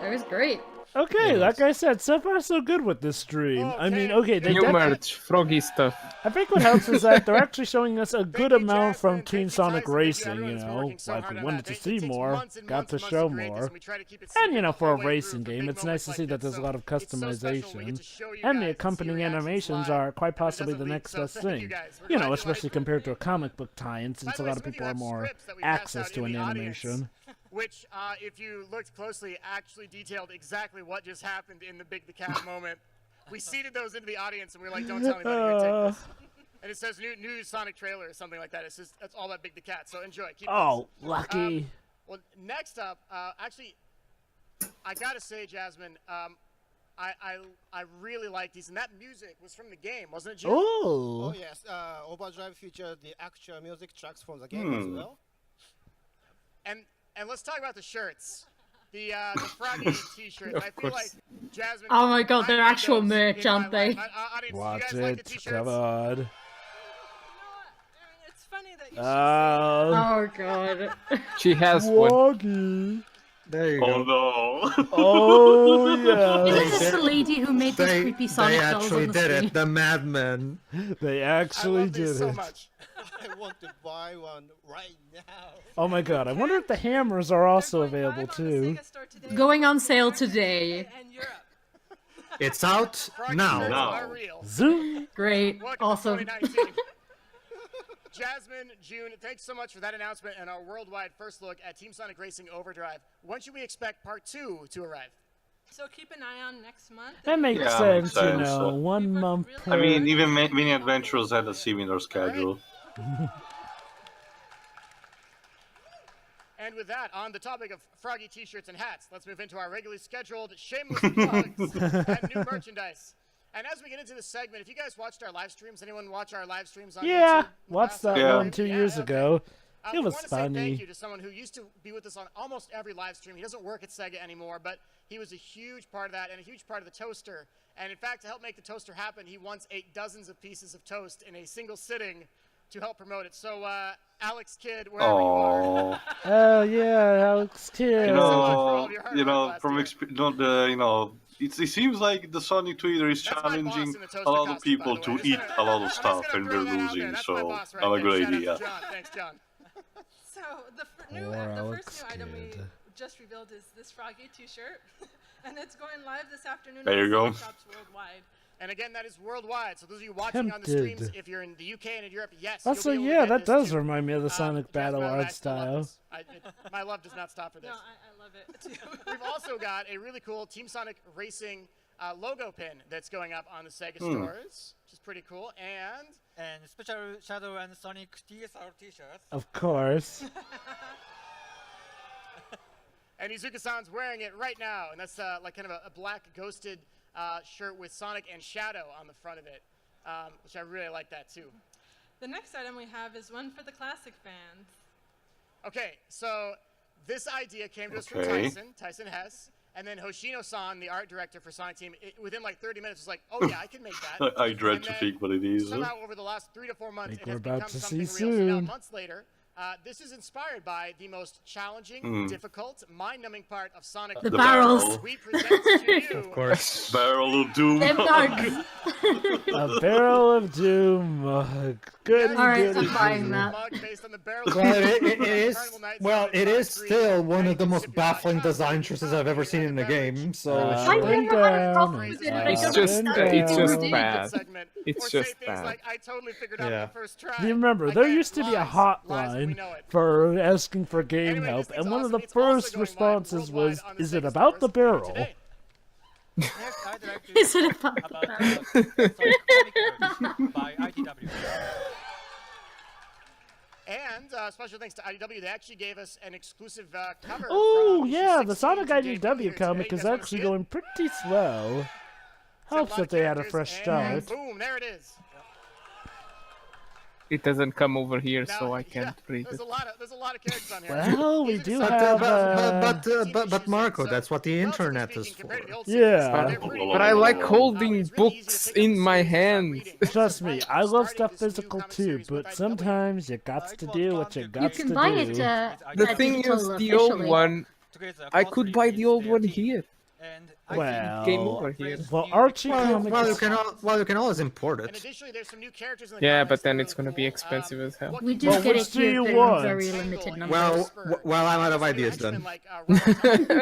That was great. Okay, Yes. like I said, so far so good with this stream. I mean, okay, they New definitely... merch, froggy stuff. I think what helps is that they're actually showing us a good you, amount from Jasmine. Team Thank you, Sonic Tyson. Thank you, Racing, everyone you that's know. working so Like, hard we on wanted that. to see It takes more, months and got months to and months show to create this, more. and we try to keep it And, you know, secret for a all the way racing through for game, big it's nice moments to like see that this. there's a lot of So it's so special when we get customization. to show you And the guys accompanying your reactions animations live, are quite and it possibly doesn't the leak. next So best thank you thing. guys. We're You glad know, you especially like it. compared to a comic book tie-in, By since the a way, lot some of of you people are have more scripts that we passed access out to in an the audience, animation. which, if you looked closely, actually detailed exactly what just happened in the Big the Cat moment. We seeded those into the audience, and we were like, "Don't tell anybody. Here, take this." And it says new Sonic trailer or something like that. It's just that's all about Big the Cat. So enjoy. Keep Oh, those. lucky. Well, next up, actually, I gotta say, Jasmine, I really like these, and that music was from the game, wasn't it, Jim? Oh Oh. yes, Overdrive featured the actual music tracks from the game as well. And let's talk about the shirts. The Froggy T-shirts. I feel like Jasmine. Oh my God, they're I need actual those merch, in my aren't they? life. Audience, you Watch guys like the it. T-shirts? Come on. You know what? It's funny that you should Oh. Oh God. She has one. Woggy. There you Oh go. no! Oh, Isn't yeah. this the lady who made those They, creepy they Sonic dolls actually on the did screen? it. The madmen. They I actually love these did so it. much. I want to buy one right now. Oh my god, I wonder if the hammers are also available too. Going on sale today. And Europe. It's out Froggy now. shirts Now. are real. Zoom! Great. Welcome Awesome. to 2019. Jasmine, June, thanks so much for that announcement and our worldwide first look at Team Sonic Racing Overdrive. When should we expect Part 2 to arrive? So keep an eye on next month. That makes Yeah, sense, makes you sense. know. 1 month per. I mean, even Mini Adventures had a similar schedule. And with that, on the topic of Froggy t-shirts and hats, let's move into our regularly scheduled shameless plugs and new merchandise. And as we get into this segment, if you guys watched our live streams, anyone watch our live streams on Yeah, YouTube? watched that Yeah. one 2 years ago. It we was want to say thank funny. you to someone who used to be with us on almost every live stream. He doesn't work at SEGA anymore, but he was a huge part of that and a huge part of the toaster. And in fact, to help make the toaster happen, he once ate dozens of pieces of toast in a single sitting to help promote it. So, Alex Kidd, wherever you are. Oh, Oh yeah, Alex Kidd. so much for all of your hard work last from year. it seems like the Sony Twitter is That's my boss challenging in the toaster a lot of costume, people by the to way. I'm eat just a lot of I'm stuff just gonna and throw they're that out there. losing. That's my So, boss right not a there. good Shout out to idea. John. Thanks, John. So the Poor first Alex new item we Kidd. just revealed is this Froggy T-shirt, and it's going live this afternoon. There on you go. Sonic shops worldwide. And again, that is worldwide. So those of you watching on the Tempted. streams, if you're in the UK and in Europe, yes. Also, you'll be able to yeah, get that this does too. remind me of the Sonic Jasmine, Battle I art still love style. this. My love does not stop for this. No, I love it too. We've also got a really cool Team Sonic Racing logo pin that's going up on the SEGA stores, which is pretty cool. And special Shadow and Sonic TSR t-shirts. Of course. And Izuka-san's wearing it right now, and that's like kind of a black ghosted shirt with Sonic and Shadow on the front of it, which I really like that too. The next item we have is one for the classic fans. Okay, so this idea came to us from Okay. Tyson Hess, and then Hoshino-san, the art director for Sonic Team, within like 30 minutes was like, oh yeah, I can make that. I dread And to then think what it is. Somehow over the last 3 to 4 months, Think it we're has about become to something see real. So now, soon. months later, this is inspired by the most challenging, difficult, mind-numbing part of Sonic. The The barrels. barrel. We present to you. Of course. Barrel of Doom. Them bugs. A Barrel of Doom mug. Good. Alright, I'm buying that. Mug based on the barrel Well, of it is. Carnival Nights Well, on it is Sonic 3, still one and of you the can most sip your hot baffling chocolate design and choices your I've ever beverage. seen in a game. So I Up and never had a down, problem with it. I up don't just- and understand it's what just they bad. Segment, It's or say just things bad. like, I totally figured out Yeah. on the first try. Do you remember, there Again, used to be a lies, lies as we hotline know it. for asking for game Anyway, help, this thing's and one of awesome. the It's also first going live responses worldwide was, on the is it Sega about the stores barrel? today. Next, I'd like to Is it talk about about Sonic Comic Book by IDW. And special thanks to IDW, they actually gave us an exclusive cover. Oh, from yeah, issue the 16 Sonic to debut IDW here comic today. is You guys wanna actually see it? going pretty slow. It's a Helps lot that of they had a characters, fresh and start. boom, there it is. It doesn't come over here, Now, so I can't read there's it. there's a lot of characters on here. Well, we These are do some have, TV Marco, shows, that's what the relatively internet is speaking, compared to the for. old Yeah. series, they're pretty But I good. like holding It's really easy to books pick up in the my series and start hand. reading. Trust me, I love Starting stuff this new physical comic too, series with but IDW. sometimes you got to do what you got You to can buy do. it The at thing digital is, the old officially. one, Together I could buy the closely old with one their team. here. And Well, game over here. well, Archie comics. Well, you can always import And it. additionally, there's some new characters in the Yeah, comics but then that are it's gonna really be cool. expensive as hell. We do Well, get which it do here, you but want? in very limited numbers. Well, I'm out of ideas then.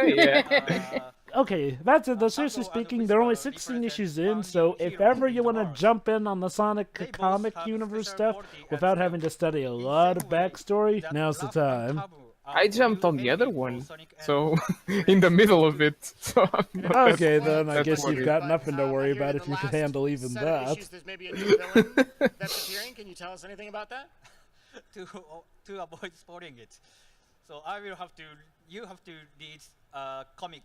Yeah. Okay, that's it. Though seriously speaking, they're only 16 issues in, so if ever you want to jump in on the Sonic comic universe stuff without having to study a lot of backstory, now's the time. I jumped on the other one, so in the middle of it. So I'm not that- Okay, then I that's guess you've worried. got nothing to I worry hear about in if the you can last handle even set of that. issues, there's maybe a new villain that's appearing. Can you tell us anything about that? To avoid spoiling it. So I will have to. You have to read comic.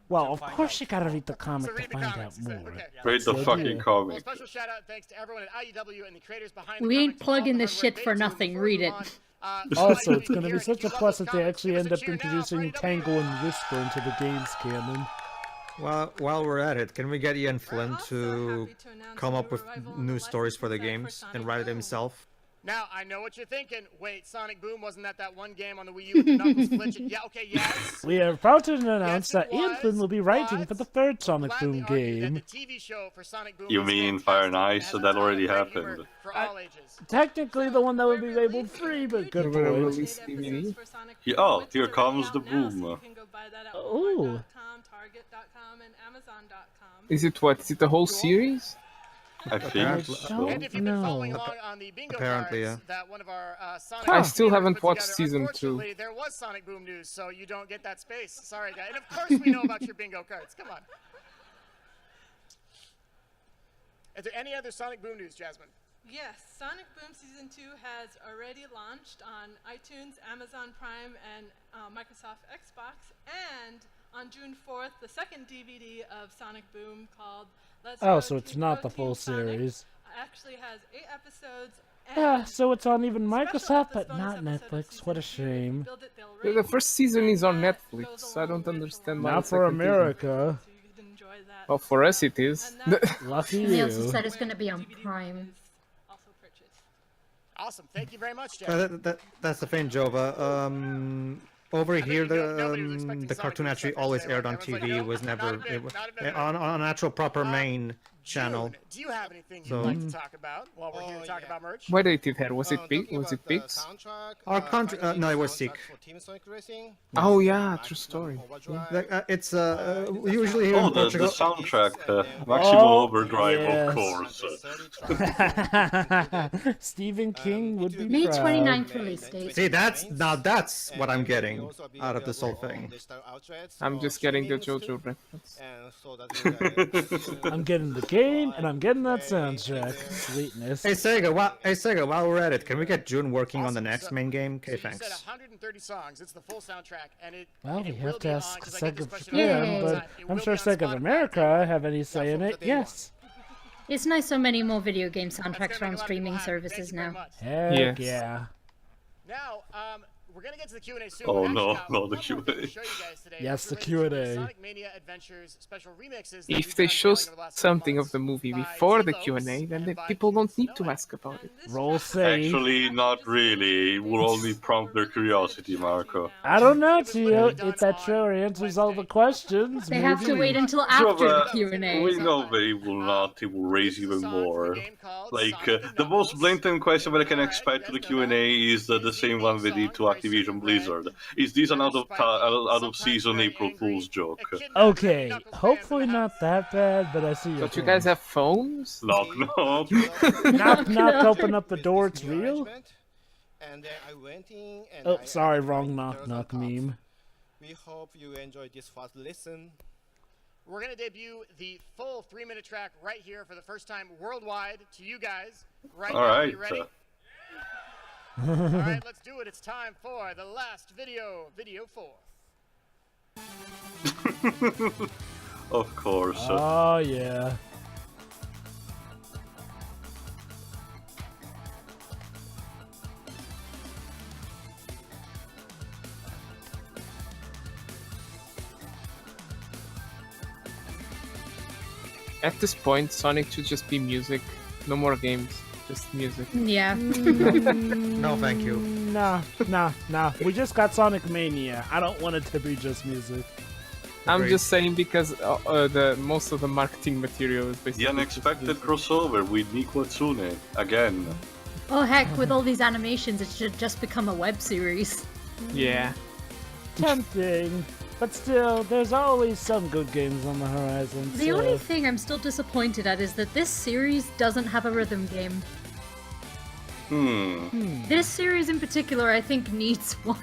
Well, to of find course out. you gotta read the comic So to read the find out comics, you said. more. Okay. Read the So fucking yeah. Well, comic. special shout out thanks to everyone at IEW and the creators behind We the ain't comics, plugging all the this hard work shit for they do. nothing, Before we read move it. on, Also, I'd it's like gonna to be hear such if a you love plus those that they comics, actually give us end a up cheer now for introducing IEW. Tangle and Whisper into the game's canon. Well, while we're at it, can we get Ian We're Flynn also to happy to announce come a up new with revival on new the stories for the licensing side games Sonic and write it Boom. himself? Now, I know what you're thinking. Wait, Sonic Boom, wasn't that one game on the Wii U with the Knuckles glitching? Yeah, okay, yes. We are proud to announce Yes, that it Ian Flynn will be writing but for the third we'll Sonic gladly Boom argue that game. the TV show for Sonic Boom You is mean Fire and fantastic. It Ice? has So a that ton of already great happened. humor for all ages. Technically, the one that would be We're labeled releasing free, a but new good We're gonna point. release eight DVD. episodes for Sonic Yeah, Boom, oh, which is here already comes out the now, so boom. you can go buy that at Ooh. Walmart.com, Target.com, and Amazon.com. Is it what? Is it the whole series? I think Apparently- so. And if you've been following along on the bingo Apparently, cards yeah. that one of our Sonic I Boom still viewers haven't put watched together, season 2. unfortunately, there was Sonic Boom news, so you don't get that space. Sorry, guys. And of course we know about your bingo cards. Come on. Is there any other Sonic Boom news, Jasmine? Yes, Sonic Boom Season 2 has already launched on iTunes, Amazon Prime, and Microsoft Xbox. And on June 4th, the second DVD of Sonic Boom called Let's Oh, Go so it's Team- not Go the Team full Sonic series. actually has 8 episodes. Yeah, and so it's on even special Microsoft, episode but bonus not episode of Netflix. season What a 2. If you shame. build it, they'll The rate first you, season is on and that Netflix. goes I along don't with understand the why Not the for second season. America. so you could enjoy that. Well, for us it is. And that's Lucky They also you. said it's gonna be on DVD Prime. is also purchased. Awesome. Thank you very much, Jasmine. That's the thing, Jova. Over here, nobody was expecting the Sonic cartoon Boom actually second always day. aired on Everyone's like, TV. nope, Was not never a bit, not a bit. on an actual proper main channel. June, do you have anything you'd So- like to talk about while we're here to talk about merch? Why did it have? Was it big? Was it Pix? Our country, no, it was Seek. Oh yeah, true story. It's usually here Oh, in the Portugal. soundtrack, Maximum Oh, Overdrive, yes. of course. Stephen King would be May proud. 29th release date. See, that's what I'm getting out of this whole thing. I'm just getting the JoJo reference. I'm getting the game, and I'm getting that soundtrack. Sweetness. Hey Sega, while we're at it, can we get June working on the next main game? Okay, So you said thanks. 130 songs. It's the full soundtrack, and it. Well, and we it have will to be ask on, 'cause I get this Sega of question Yay. Japan, all the but time. It I'm will sure be on Sega of Spotify. America have any say in it. Yes. It's nice so many more video game That's gonna soundtracks make are a on lot of streaming people happy. Thank services you very now. much. Heck Yes. yeah. Now, we're gonna get to the Q&A soon. Oh, We've actually no, got no, one the more thing Q&A. to show you guys today. Yes, It's the related to Q&A. Sonic Mania Adventures special remixes that If we've they been show unveiling over the last couple something of months the movie by before the T-Lopes Q&A, then and the by people don't Kids need to Know It. ask about it. And this Roll track- say. Actually, not really. It will only prompt their curiosity, Marco. I don't know, It was Tio. literally done If that on trailer answers all the Wednesday. questions, They have to maybe. wait until after the Jova, Q&A. we know they will not. It will raise This is a even song from a more. game called Like, Sonic and the most Knuckles. blatant question that I can Alright, expect to you the guys know Q&A is that. the It's same the one theme they song, did to very Activision super Blizzard. red, Is this an very out of spiky, season sometimes April very Fool's angry. joke? A kidnapped Okay, Knuckles fans hopefully in the not house. that bad, but I see your Don't you point. guys have phones? Knock knock. Knock knock, open up the door, it's real? And then I went in and Oh, I sorry, added wrong my knock girls knock on top. meme. We hope you enjoy this fast listen. We're going to debut the full 3-minute track right here for the first time worldwide to you guys. Right All now, right. you ready? All right, let's do it. It's time for the last video, video 4. Of course. Oh, yeah. At this point, Sonic should just be music. No more games, just music. Yeah. No, thank you. Nah. We just got Sonic Mania. I don't want it to be just music. I'm just saying because the most of the marketing material is basically The unexpected crossover with Nico Tsune again. Oh heck, with all these animations, it should just become a web series. Yeah. Tempting. But still, there's always some good games on the horizon. The so... only thing I'm still disappointed at is that this series doesn't have a rhythm game. This series in particular, I think, needs one.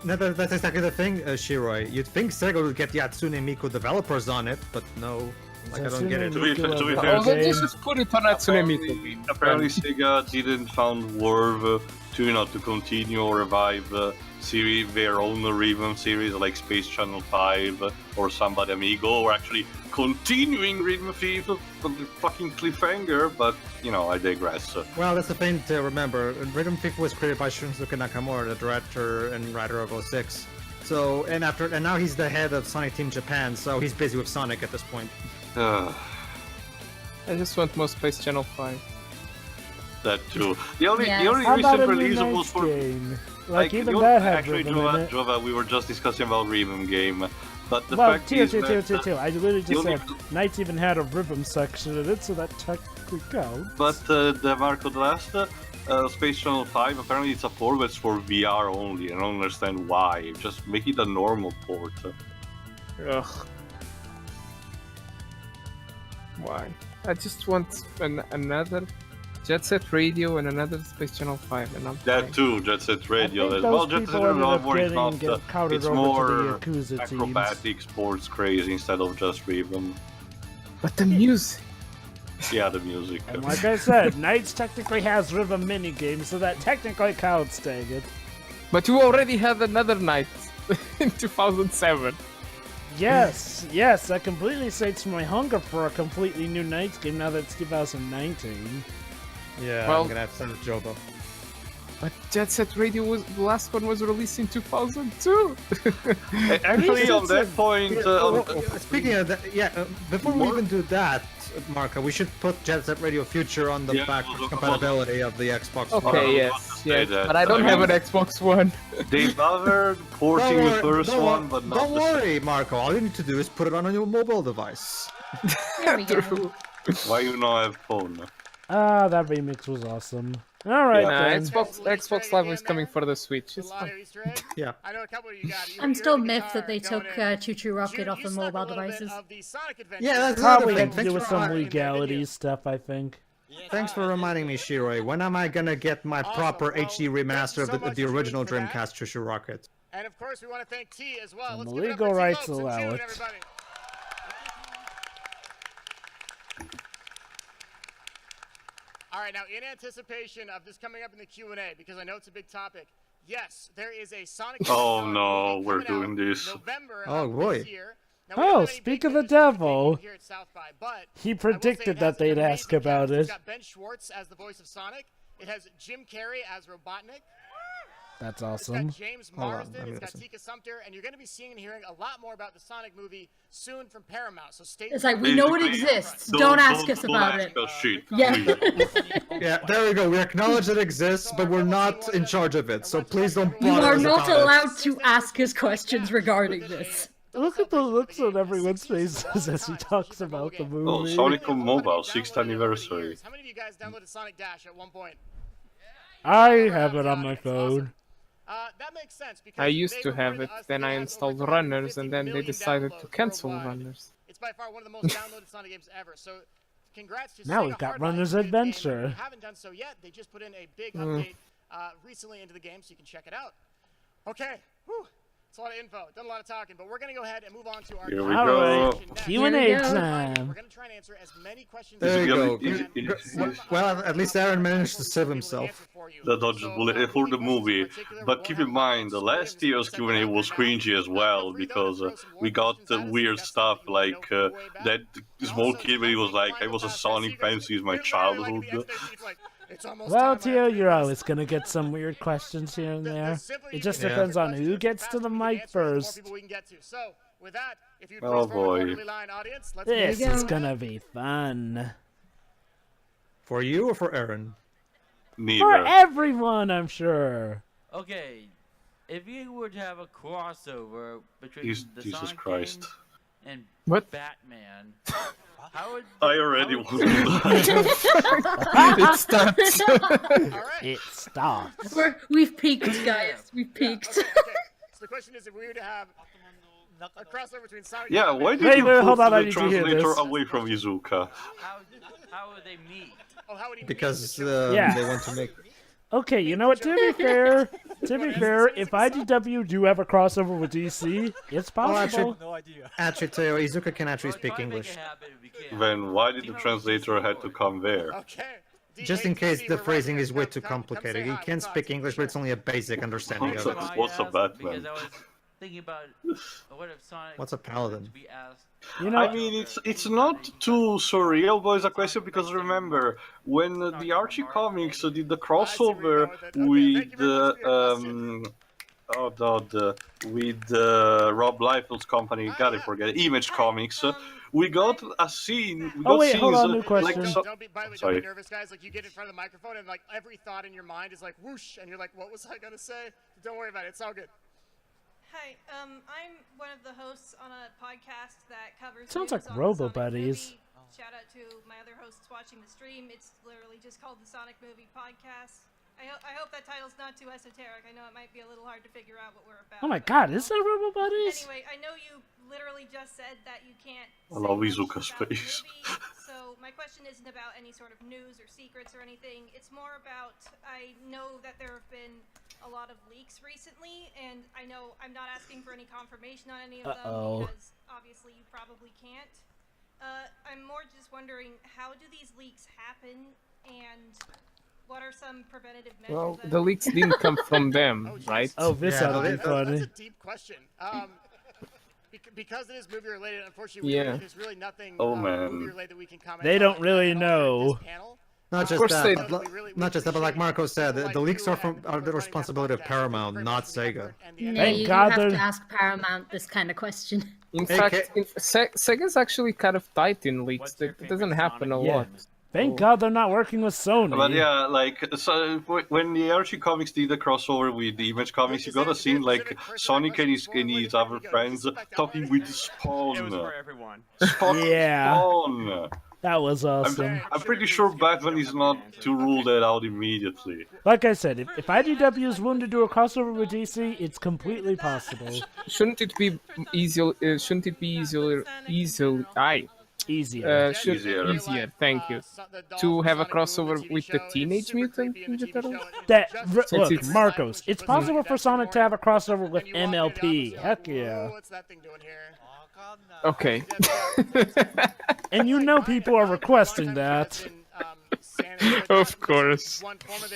No, that's exactly the thing, Shiroi. You'd think Sega would get Yatsune Miku developers on it, but no. Like, I don't get it. To be fair, Oh, they just put it on Yatsune Miku. Apparently Sega didn't found worth to continue or revive their own rhythm series like Space Channel 5 or Samba Amigo, or actually continuing Rhythm Thief from the fucking cliffhanger, but I digress. Well, that's the thing to remember. Rhythm Thief was created by Shunsuke Nakamura, the director and writer of 06. So, and now he's the head of Sonic Team Japan, so he's busy with Sonic at this point. I just want more Space Channel 5. That too. The only How about recent a new release was Knights for game? Like even that had actually, rhythm in it. Jova, we were just discussing about rhythm game, but the Well, fact is that I literally just only- said Knights even had a rhythm section in it, so that technically counts. But the Marco the last Space Channel 5 apparently it's a port that's for VR only. I don't understand why. Just make it a normal port. Ugh. Why? I just want another Jet Set Radio and another Space Channel 5, and I'm That fine. too, Jet Set Radio. I think Well, those Jet Set people Radio ended up more is not. getting counted It's over more to the Yakuza teams. acrobatic sports crazy instead of just rhythm. But the music. Yeah, the music. And like I said, Knights technically has rhythm minigames, so that technically counts, dang it. But you already had another night in 2007. Yes, that completely sates my hunger for a completely new Knights game now that it's 2019. Yeah, Well- I'm gonna have to send it to Jobo. But Jet Set Radio the last one was released in 2002. Actually, on that point, Speaking of that, before we even do that, Marco, we should put Jet Set Radio Future on the Yeah, backwards compatibility of the Xbox One. Okay, I was about to yes, say yes. that. But I don't I have mean- an Xbox One. they bothered porting the first one, but not don't the worry, Marco. All you need to do is put it on your mobile device. There we go. Why you not have phone? Ah, that remix was awesome. Alright Nah, then. Xbox Live is coming for the Switch. It's fine. Yeah. I know a couple of you got it. I'm still miffed that they took Choo Choo Rocket off the mobile devices. Yeah, that's Probably another had thing. to do with some Thanks legalities stuff, I think. Thanks for reminding me, Shiroi. When am I gonna get my proper HD remaster of the original Dreamcast Choo Rocket? And of course, we want to thank T as well. And Let's the give it up legal for T rights Lopes in allow June, it. everybody. All right, now in anticipation of this coming up in the Q&A, because I know it's a big topic, yes, there is a Sonic. Oh movie no, we're coming doing out this. November Oh, of boy. this year. Now, we don't Oh, have any speak big of the news for devil. here at South by, but He I will say predicted it that has an they'd amazing ask about cast. it. It's got Ben Schwartz as the voice of Sonic. It has Jim Carrey as Robotnik. That's It's awesome. got James Hold on, Marsden, let me it's got listen. Tika Sumpter, and you're going to be seeing and hearing a lot more about the Sonic movie soon from Paramount. So stay It's like, we know it Basically, exists. Don't ask us about it. Don't ask us shit. Yeah. Yeah, there we go. We acknowledge it exists, but we're not in charge of it. So please don't You bother are us not about it. allowed to ask us questions regarding this. Look at the looks on everyone's faces as he talks about the Oh, movie. Sonic on Mobile, 6th anniversary. How many of you guys downloaded Sonic Dash at one point? I have it on my phone. That makes sense because I used they to have reported it, us then that I it has installed over Runners, 150 and then they million decided to downloads cancel worldwide. Runners. It's by far one of the most downloaded Sonic games ever. So, congrats to Now Sega we've got Hardline Runner's for the game. Adventure. If you haven't done so yet, they just put in a big update recently into the game, so you can check it out. Okay, whew. It's a lot of info. Done a lot of talking, but we're going to go ahead and move on to our Here we All go. right, next. Q&A Here we go. time. We're going to try and answer as many questions There as you we go. can. Well, at least Aaron managed to save himself. The dodge bullet for the movie, but keep in mind the last year's Q&A was cringy as well because we got weird stuff like that small kid when he was like, I was a Sonic fan since my childhood. Well, Tio, you're always gonna get some weird questions here and there. It just Yeah. depends on who gets to the mic first. Oh, boy. This There you is go. gonna be fun. For you or for Aaron? For Neither. everyone, I'm sure. Okay, if you were to have a crossover between the Jesus Sonic Christ. games and What? Batman, how would I already won that. It starts. All right. It starts. We've peaked, guys. We've peaked. Okay. So the question is, if we were to have a crossover between Sonic Yeah, and why Batman, did you put hold on, I the need to hear translator this. away from Izuka? how would they meet? oh, how would he Because meet the Yeah. they want to make. Okay, you know what? To be fair, if IDW do have a crossover with DC, it's possible. No idea. Actually, Teo, Izuka can actually speak Try to make English. it happen if we can. Then why did the translator had to come there? Okay. Just in case DATC, the we're right phrasing here. is way Come- too come- come complicated. say He hi. can We'll talk speak to you. English, but it's only a basic understanding What's of a- it. what's a Because Batman? I was thinking about what if Sonic What's a paladin? to be asked. You know, I mean, it's not too surreal, but it's a question because remember when the Archie comics did the crossover with with Rob Liefeld's company, gotta forget Image Comics. We got a scene. We got wait, hold scenes on, new question. like Don't be, by the way, don't Sorry. be nervous, guys. Like, you get in front of the microphone and, like, every thought in your mind is like, whoosh, and you're like, what was I going to say? Don't worry about it. It's all good. Hi, I'm one of the hosts on a podcast that covers. Sounds news like on the Robo Sonic Buddies. movie. Shout out to my other hosts watching the stream. It's literally just called the Sonic Movie Podcast. I hope that title's not too esoteric. I know it might be a little hard to figure out what we're about. oh my but- God, is that Robo Buddies? Anyway, I know you literally just said that you can't. I say love much Izuka's about the face. movie, so my question isn't about any sort of news or secrets or anything. It's more about I know that there have been a lot of leaks recently, and I know I'm not asking for any confirmation on any of Uh-oh. them because obviously you probably can't. I'm more just wondering how do these leaks happen and. What are some preventative measures? Well, that the are- leaks didn't come from them, right? Oh, this Yeah, ought to be That's funny. a deep question. Because it is movie related, unfortunately, Yeah. there's really nothing Oh, movie man. related that we can comment They on don't really at all know. at this panel. Not just course that, they- but not just that, but like Marco said, the leaks are the responsibility of Paramount, not Sega. No, Thank you God have they're- to ask Paramount this kind of question. In Hey, fact, Sega's actually kind of tight in leaks. It doesn't happen a Yeah. lot. Thank God they're not working with Sony. But yeah, like so when the Archie comics did the crossover with the Image Comics, you got a scene like Sonic and his other friends talking with Spawn. It was for everyone. Yeah. Spawn. That was awesome. I'm pretty sure Batman is not to rule that out immediately. Like I said, if IDW is willing to do a crossover with DC, it's completely possible. Shouldn't it be easier? Shouldn't it be easier? Easier. Easier. Thank you. To have a crossover with the Teenage Mutant Ninja Turtles. Look, it's- Marcos, it's possible for Sonic to have a crossover with MLP. Heck yeah. What's that thing doing here? Okay. And you know people are requesting that. Of course.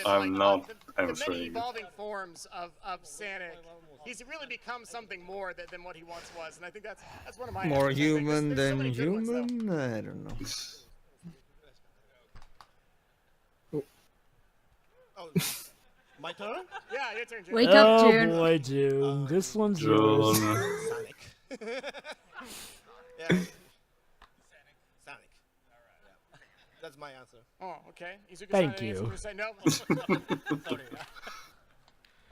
I'm not The many answering. evolving forms of Sonic. He's really become something more than what he once was, and I think that's one of my More answers, I think. human There's so than many good ones, though. human? I don't know. Oh, my turn? Yeah, your turn, Jim. Wake up, Oh June. boy, June. This one's yours. John. Sonic. Yeah. Sonic. Yeah. That's my answer. Oh, okay. Izuka Thank Sonic, you. Izuka say no. Sorry.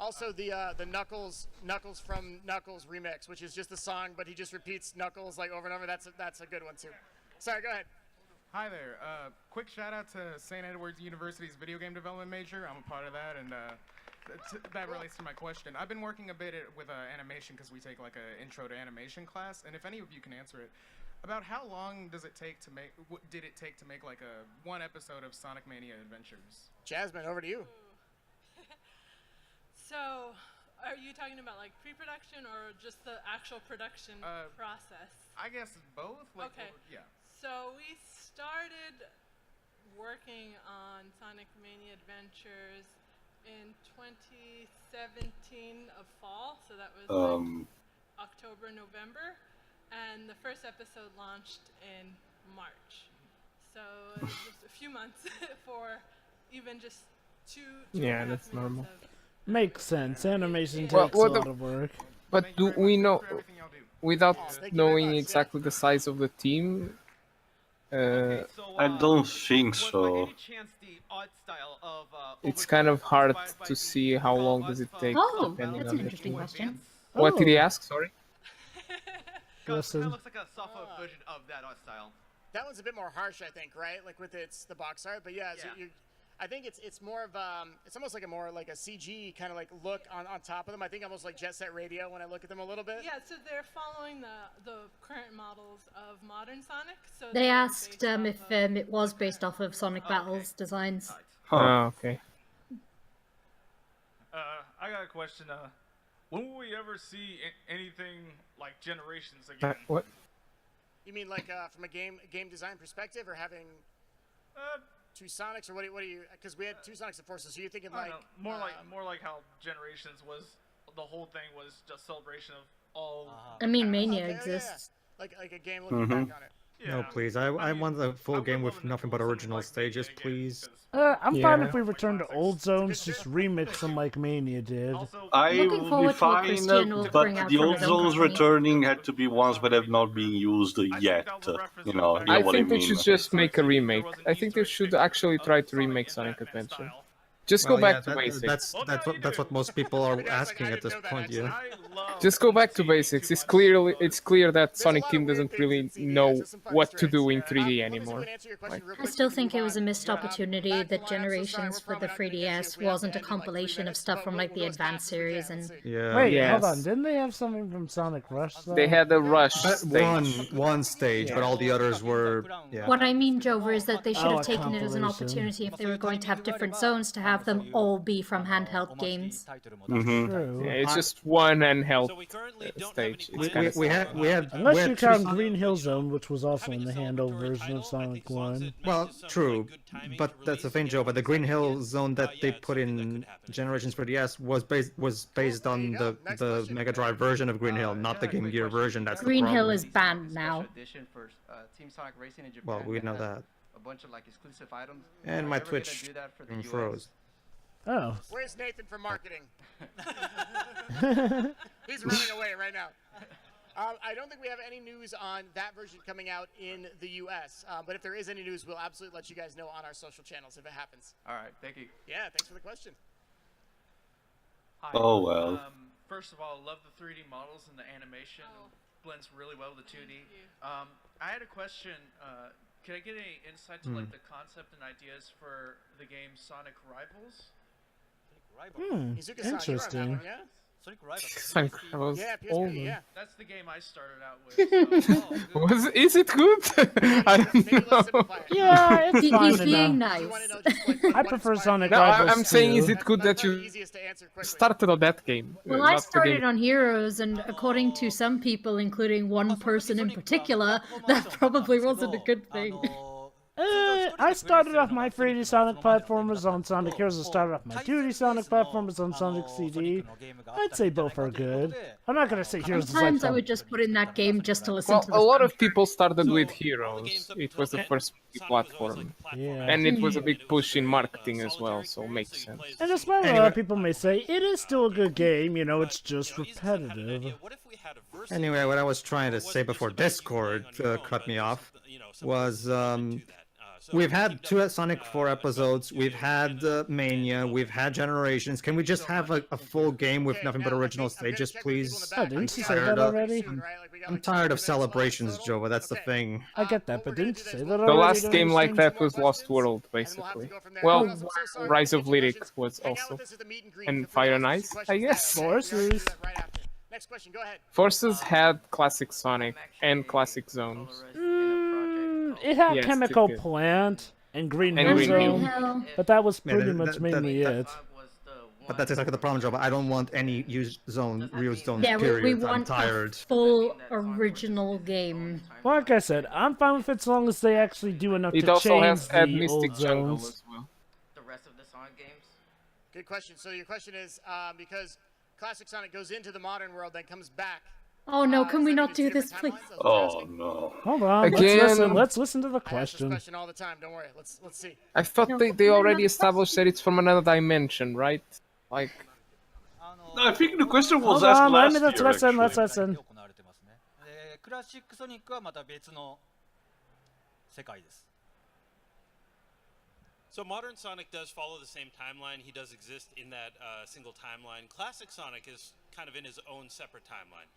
Also, the Knuckles from Knuckles remix, which is just a song, but he just repeats Knuckles like over and over. That's a good one too. Sorry, go ahead. Hi there. Quick shout out to St. Edward's University's video game development major. I'm a part of that, and that relates to my question. I've been working a bit with animation because we take like an intro to animation class, and if any of you can answer it, about how long does it take to make? What did it take to make like one episode of Sonic Mania Adventures? Jasmine, over to you. So, are you talking about like pre-production or just the actual production process? I guess both. Like, Okay. Yeah. So we started working on Sonic Mania Adventures in 2017 of fall, so that was like October, November, and the first episode launched in March. So it was just a few months for even just two Yeah, and a half that's normal. minutes of Makes sense. Animation Well, takes a what lot the- of work. But do we know, without Thank you very knowing much, yeah. exactly the size of the team? I don't think so. It's kind of hard to see how long does it take, Oh, depending that's on an the interesting team. question. What did he Oh. ask? Sorry. Listen. looks like a software version of that art style. That one's a bit more harsh, I think, right? Like with the box art. But yeah, so I think it's more of it's almost like a CG kind of like look on top of them. I think almost like Jet Set Radio when I look at them a little bit. Yeah, so they're following the current models of modern Sonic. So They asked if it was based off of Sonic Battles designs. Oh, okay. I got a question. When will we ever see anything like Generations again? What? You mean like from a game design perspective, or having two Sonics, or what do you? Because we had two Sonics and Forces. So you're thinking like more like how Generations was. The whole thing was just celebration of all. I mean, Mania exists. Yeah. Like a game looking back on it. Yeah. No, please. I want a full game with nothing but original stages, please. I'm fine if we return to old zones, just remix them like Mania did. I will be fine, but the old zones returning had to be ones that have not been used yet. You know I what think I mean. they should just make a remake. I think they should actually try to remake Sonic Adventure. Just go back to basics. That's what most people are asking at this point, yeah. Just go back to basics. It's clear that Sonic Team doesn't really know what to do in 3D anymore. I still think it was a missed opportunity that Generations for the 3DS wasn't a compilation of stuff from like the Advanced series and. Yeah. Wait, hold on. Didn't they have something from Sonic Rush? Though? They had a Rush stage. One stage, but all the others were. Yeah. What I mean, Jover, is that they should have taken it as an opportunity if they were going to have different zones to have them all be from handheld games. Yeah, it's just one handheld stage. We had Unless you count Green Hill Zone, which was also in the handheld version of Sonic 1. Well, true, but that's the thing, Joe. But the Green Hill Zone that they put in Generations for DS was based on the Mega Drive version of Green Hill, not the Game Gear version. That's Green the Hill problem. is banned now. Well, we know that. A bunch of like exclusive items. And my Twitch froze. Oh. Where's Nathan from marketing? He's running away right now. I don't think we have any news on that version coming out in the U.S. But if there is any news, we'll absolutely let you guys know on our social channels if it happens. All right, thank you. Yeah, thanks for the question. Hi. Oh well. First of all, love the 3D models and the animation. Blends really well with the 2D. I had a question. Can I get any insight to like the concept and ideas for the game Sonic Rivals? Interesting. Sonic Rivals. Yeah, old. PSP, yeah. That's the game I started out with. So, Is it good? I don't know. Yeah, it's fine He's being nice. I prefer Sonic No, Rivals I'm saying, too. is it good that you started on that game? Well, I started on Heroes, and according to some people, including one person in particular, that probably wasn't a good thing. I started off my 3D Sonic platformers on Sonic Heroes. I started off my 2D Sonic platformers on Sonic CD. I'd say both are good. I'm not gonna say Heroes is like Sometimes I would just put in that game just to listen to the a lot of people started with Heroes. It was the first platform. Yeah. And it was a big push in marketing as well, so it makes sense. And despite what a lot of people may say, it is still a good game, you know, it's just repetitive. Anyway, what I was trying to say before Discord cut me off was we've had 2 Sonic 4 episodes, we've had Mania, we've had Generations. Can we just have a full game with nothing but original stages, please? Oh, didn't you say that already? I'm tired of celebrations, Jova, that's the thing. I get that, but didn't you say that already? The last game like that was Lost World, basically. Well, Rise of Lyric was also. And Fire and Ice, I guess. Forces. Next question, go ahead. Forces had classic Sonic and classic zones. It had Yes, Chemical it did. Plant and Green And Hill Green Zone, Hill. but that was Yeah, pretty much mainly it. But that's exactly the problem, Jova. I don't want any used zone, real zones, Yeah, period. we I'm want a tired. full original game. Like I said, I'm fine with it as long as they actually do enough It to also change has the Mystic old Jungle zones. as well. The rest of the Sonic games. Good question. So your question is because classic Sonic goes into the modern world, then comes back. Oh no, can we not do this, please? Oh no. Hold on, Again. let's listen to the I ask this question. question all the time. Don't worry. Let's see. I thought they already established that it's from another dimension, right? Like, No, I think the question was Hold asked on, last let's year, listen, let's actually. listen. クラシックソニックはまた別の世界です。 So modern Sonic does follow the same timeline. He does exist in that single timeline. Classic Sonic is kind of in his own separate timeline.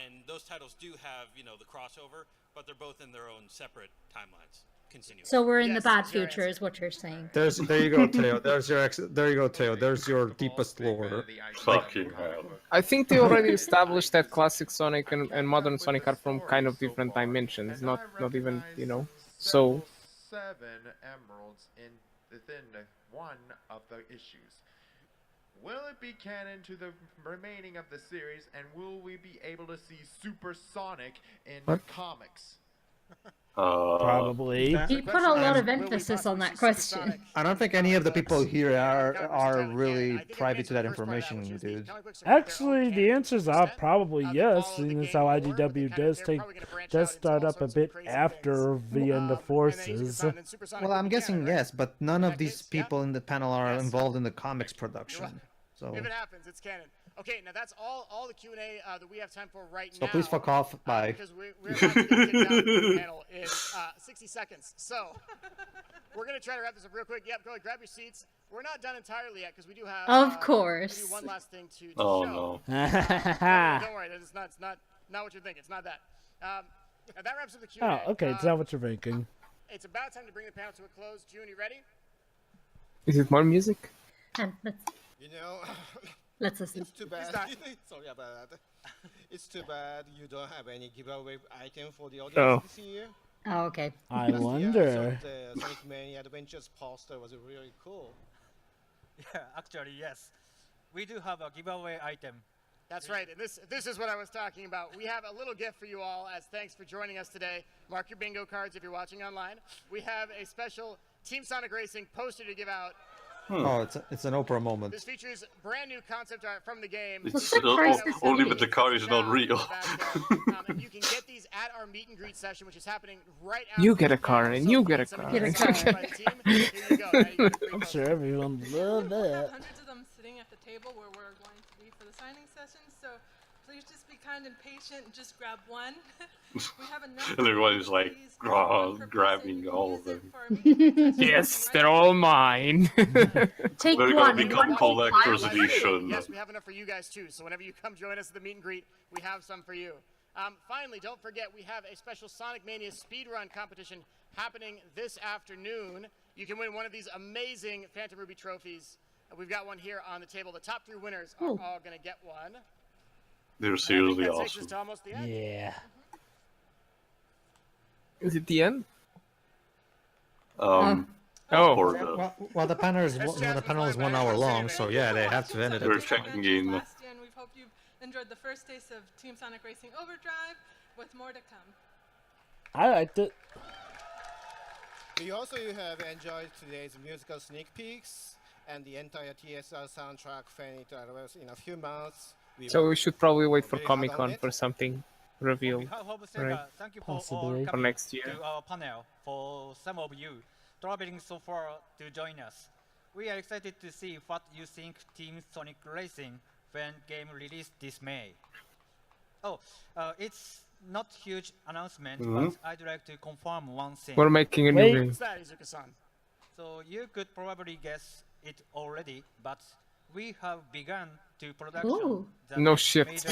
And those titles do have, the crossover, but they're both in their own separate timelines. Continuing. So we're in the bad future, is what you're saying. There you go, Teo. There you go, Teo. There's your deepest lore. Fucking hell. I think they already established that classic Sonic and modern Sonic are from kind of different dimensions, not even, so... 7 emeralds within one of the issues. Will it be canon to the remaining of the series, and will we be able to see Super Sonic in the comics? Probably. You put a lot of emphasis on that question. I don't think any of the people here are really privy to that information, dude. Actually, the answers are probably yes, seeing as how IDW does start up a bit after the end of Forces. Well, I'm guessing yes, but none of these people in the panel are involved in the comics production. So. If it happens, it's canon. Okay, now that's all the Q&A that we have time for right now. So please fuck off. Bye. Because we're about to get kicked out of the panel in 60 seconds. So we're going to try to wrap this up real quick. Yep, go ahead, grab your seats. We're not done entirely yet because we do have of course maybe one last thing to oh, show. No. Don't worry, it's not what you're thinking. It's not that. Now that wraps up the Q&A. Oh, okay, is that what you're thinking? It's about time to bring the panel to a close. June, you ready? Is it more music? Let's listen. It's too bad. Sorry about that. It's too bad you don't have any giveaway item for the audience this year. Oh, okay. I wonder. The Sonic Mania Adventures poster was really cool. Yeah, actually, yes. We do have a giveaway item. That's right, and this is what I was talking about. We have a little gift for you all as thanks for joining us today. Mark your bingo cards if you're watching online. We have a special Team Sonic Racing poster to give out. Oh, it's an Oprah moment. This features brand new concept art from the game. It's only that the car is not real. And you can get these at our meet and greet session, which is happening right after. You get a car, and you get a car. I'm sure everyone will love that. Hundreds of them sitting at the table where we're going to be for the signing session, so please just be kind and patient and just grab one. We have enough. And everyone is like grabbing all of them. Yes, they're all mine. Take They're one. gonna become collector's edition. Yes, we have enough for you guys too. So whenever you come join us at the meet and greet, we have some for you. Finally, don't forget we have a special Sonic Mania speedrun competition happening this afternoon. You can win one of these amazing Phantom Ruby trophies. We've got one here on the table. The top 3 winners are all going to get one. They're seriously awesome. Takes us to almost the end. Yeah. Is it the end? Well, the panel is 1 hour long, so yeah, they have to end it. We're checking in. And we hope you've enjoyed the first taste of Team Sonic Racing Overdrive, with more to come. I liked it. We also have enjoyed today's musical sneak peeks and the entire TSR soundtrack fanning to arrive in a few months. So we should probably wait for Comic-Con for something revealed, right? Thank you Possibly. For next year. To our panel, for some of you traveling so far to join us. We are excited to see what you think Team Sonic Racing when game released this May. Oh, it's not huge announcement, but I'd like to confirm one thing. We're making a new game. What's that, Izuka-san? So you could probably guess it already, but we have begun to production. No shit.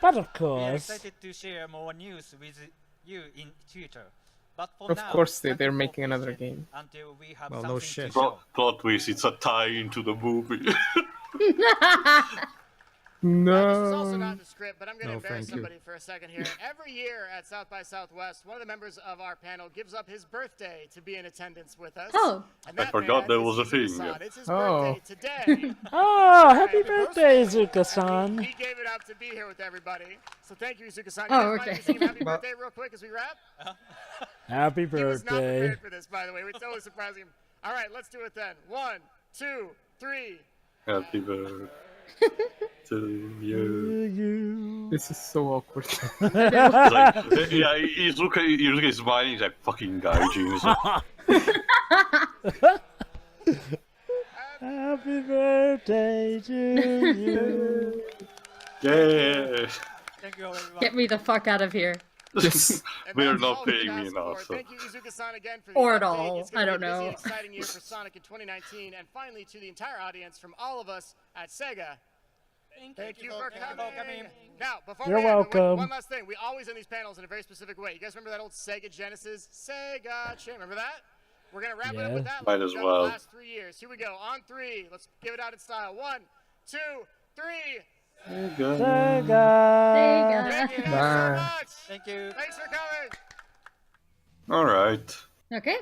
But of We are course. excited to share more news with you in future. But for Of now, course, thank they're you making for another patience game. Until we have Well, something no shit. to show. Plot twist, it's a tie into the movie. This is also not in No. the script, but I'm going to embarrass somebody for a second here. Every year at South by Southwest, one of the members of our panel gives up his birthday to be in attendance with us. Oh. And I that forgot man there is was a thing. Izuka-san. It's his Oh. birthday today. Oh, happy birthday, Izuka-san. He gave it up to be here with everybody. So thank you, Izuka-san. Oh, You guys mind okay. if we sing happy birthday real quick as we wrap? Happy He was not birthday. prepared for this, by the way. We're totally surprising him. All right, let's do it then. 1, 2, 3. Happy birthday to you. This is so awkward. It's like, yeah, Izuka is smiling. He's like fucking gaijin. Happy birthday to you. Yeah. Thank you, everyone. Get me the fuck out of here. Yes. They're not paying me enough. So. Thank you, Izuka-san, again for the Or at update. all. It's gonna I don't be a busy know. and exciting year for Sonic in 2019. And finally, to the entire audience from all of us at SEGA, Thank you for coming. Now, before You're we end, welcome. one last thing. We always end these panels in a very specific way. You guys remember that old Sega Genesis? Sega chain. Remember that? We're going to wrap it up with that. Might like as we've done well. The last 3 years. Here we go. On 3. Let's give it out in style. 1, 2, 3. Sega. Thank you guys so much. Thank you. Thanks for coming. All right. Okay.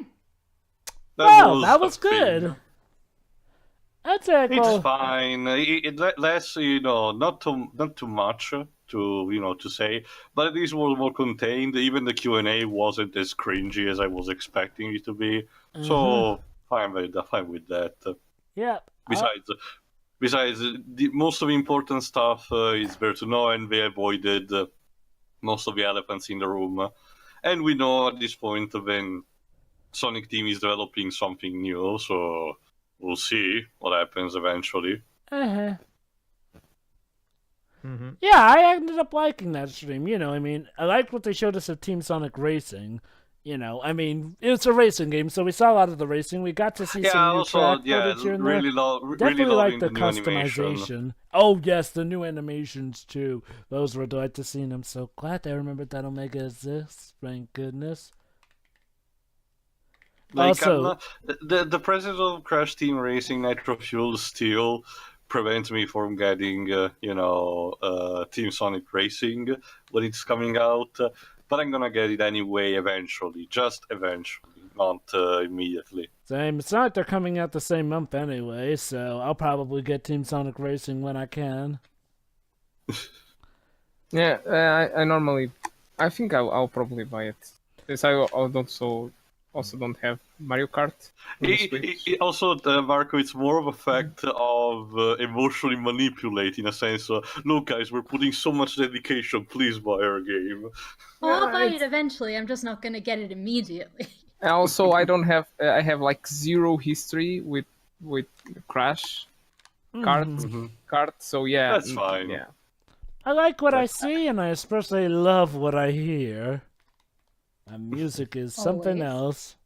That was good. That's it. It's fine. Less, not too much to say, but at least was more contained. Even the Q&A wasn't as cringy as I was expecting it to be. So fine with that. Yeah. Besides, the most of the important stuff is there to know, and they avoided most of the elephants in the room. And we know at this point when Sonic Team is developing something new, so we'll see what happens eventually. Yeah, I ended up liking that stream. I liked what they showed us of Team Sonic Racing. It's a racing game, so we saw a lot of the racing. We got to see some new track footage here and really there. Definitely like the new customization. animation. Oh yes, the new animations too. Those were delightful to see, and I'm so glad I remembered that Omega exists. Thank goodness. Also, the president of Crash Team Racing Nitro Fuel still prevents me from getting Team Sonic Racing when it's coming out. But I'm gonna get it anyway eventually, just eventually, not immediately. Same. It's not like they're coming out the same month anyway, so I'll probably get Team Sonic Racing when I can. Yeah, I think I'll probably buy it. Because I also don't have Mario Kart. Also, Marco, it's more of a fact of emotionally manipulate in a sense. Look, guys, we're putting so much dedication. Please buy our game. I'll buy it eventually. I'm just not gonna get it immediately. Also, I don't have. I have like zero history with Crash Kart. So yeah, that's fine. Yeah, I like what I see, and I especially love what I hear. And music is something else.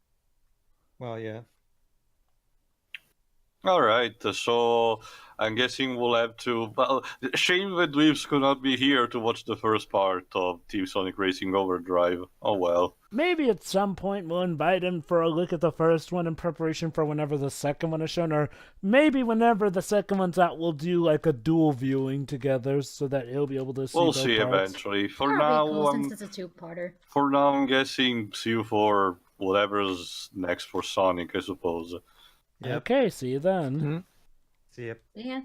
Well, yeah. All right, so I'm guessing we'll have to. Well, shame that Dweebs could not be here to watch the first part of Team Sonic Racing Overdrive. Oh well. Maybe at some point we'll invite him for a look at the first one in preparation for whenever the second one is shown, or maybe whenever the second one's out, we'll do like a dual viewing together so that he'll be able to see. We'll both see parts. eventually. For That'll be now, cool, since it's a two-parter. For now, I'm guessing see you for whatever's next for Sonic, I suppose. Yep. Okay, see you then. See ya. Yeah.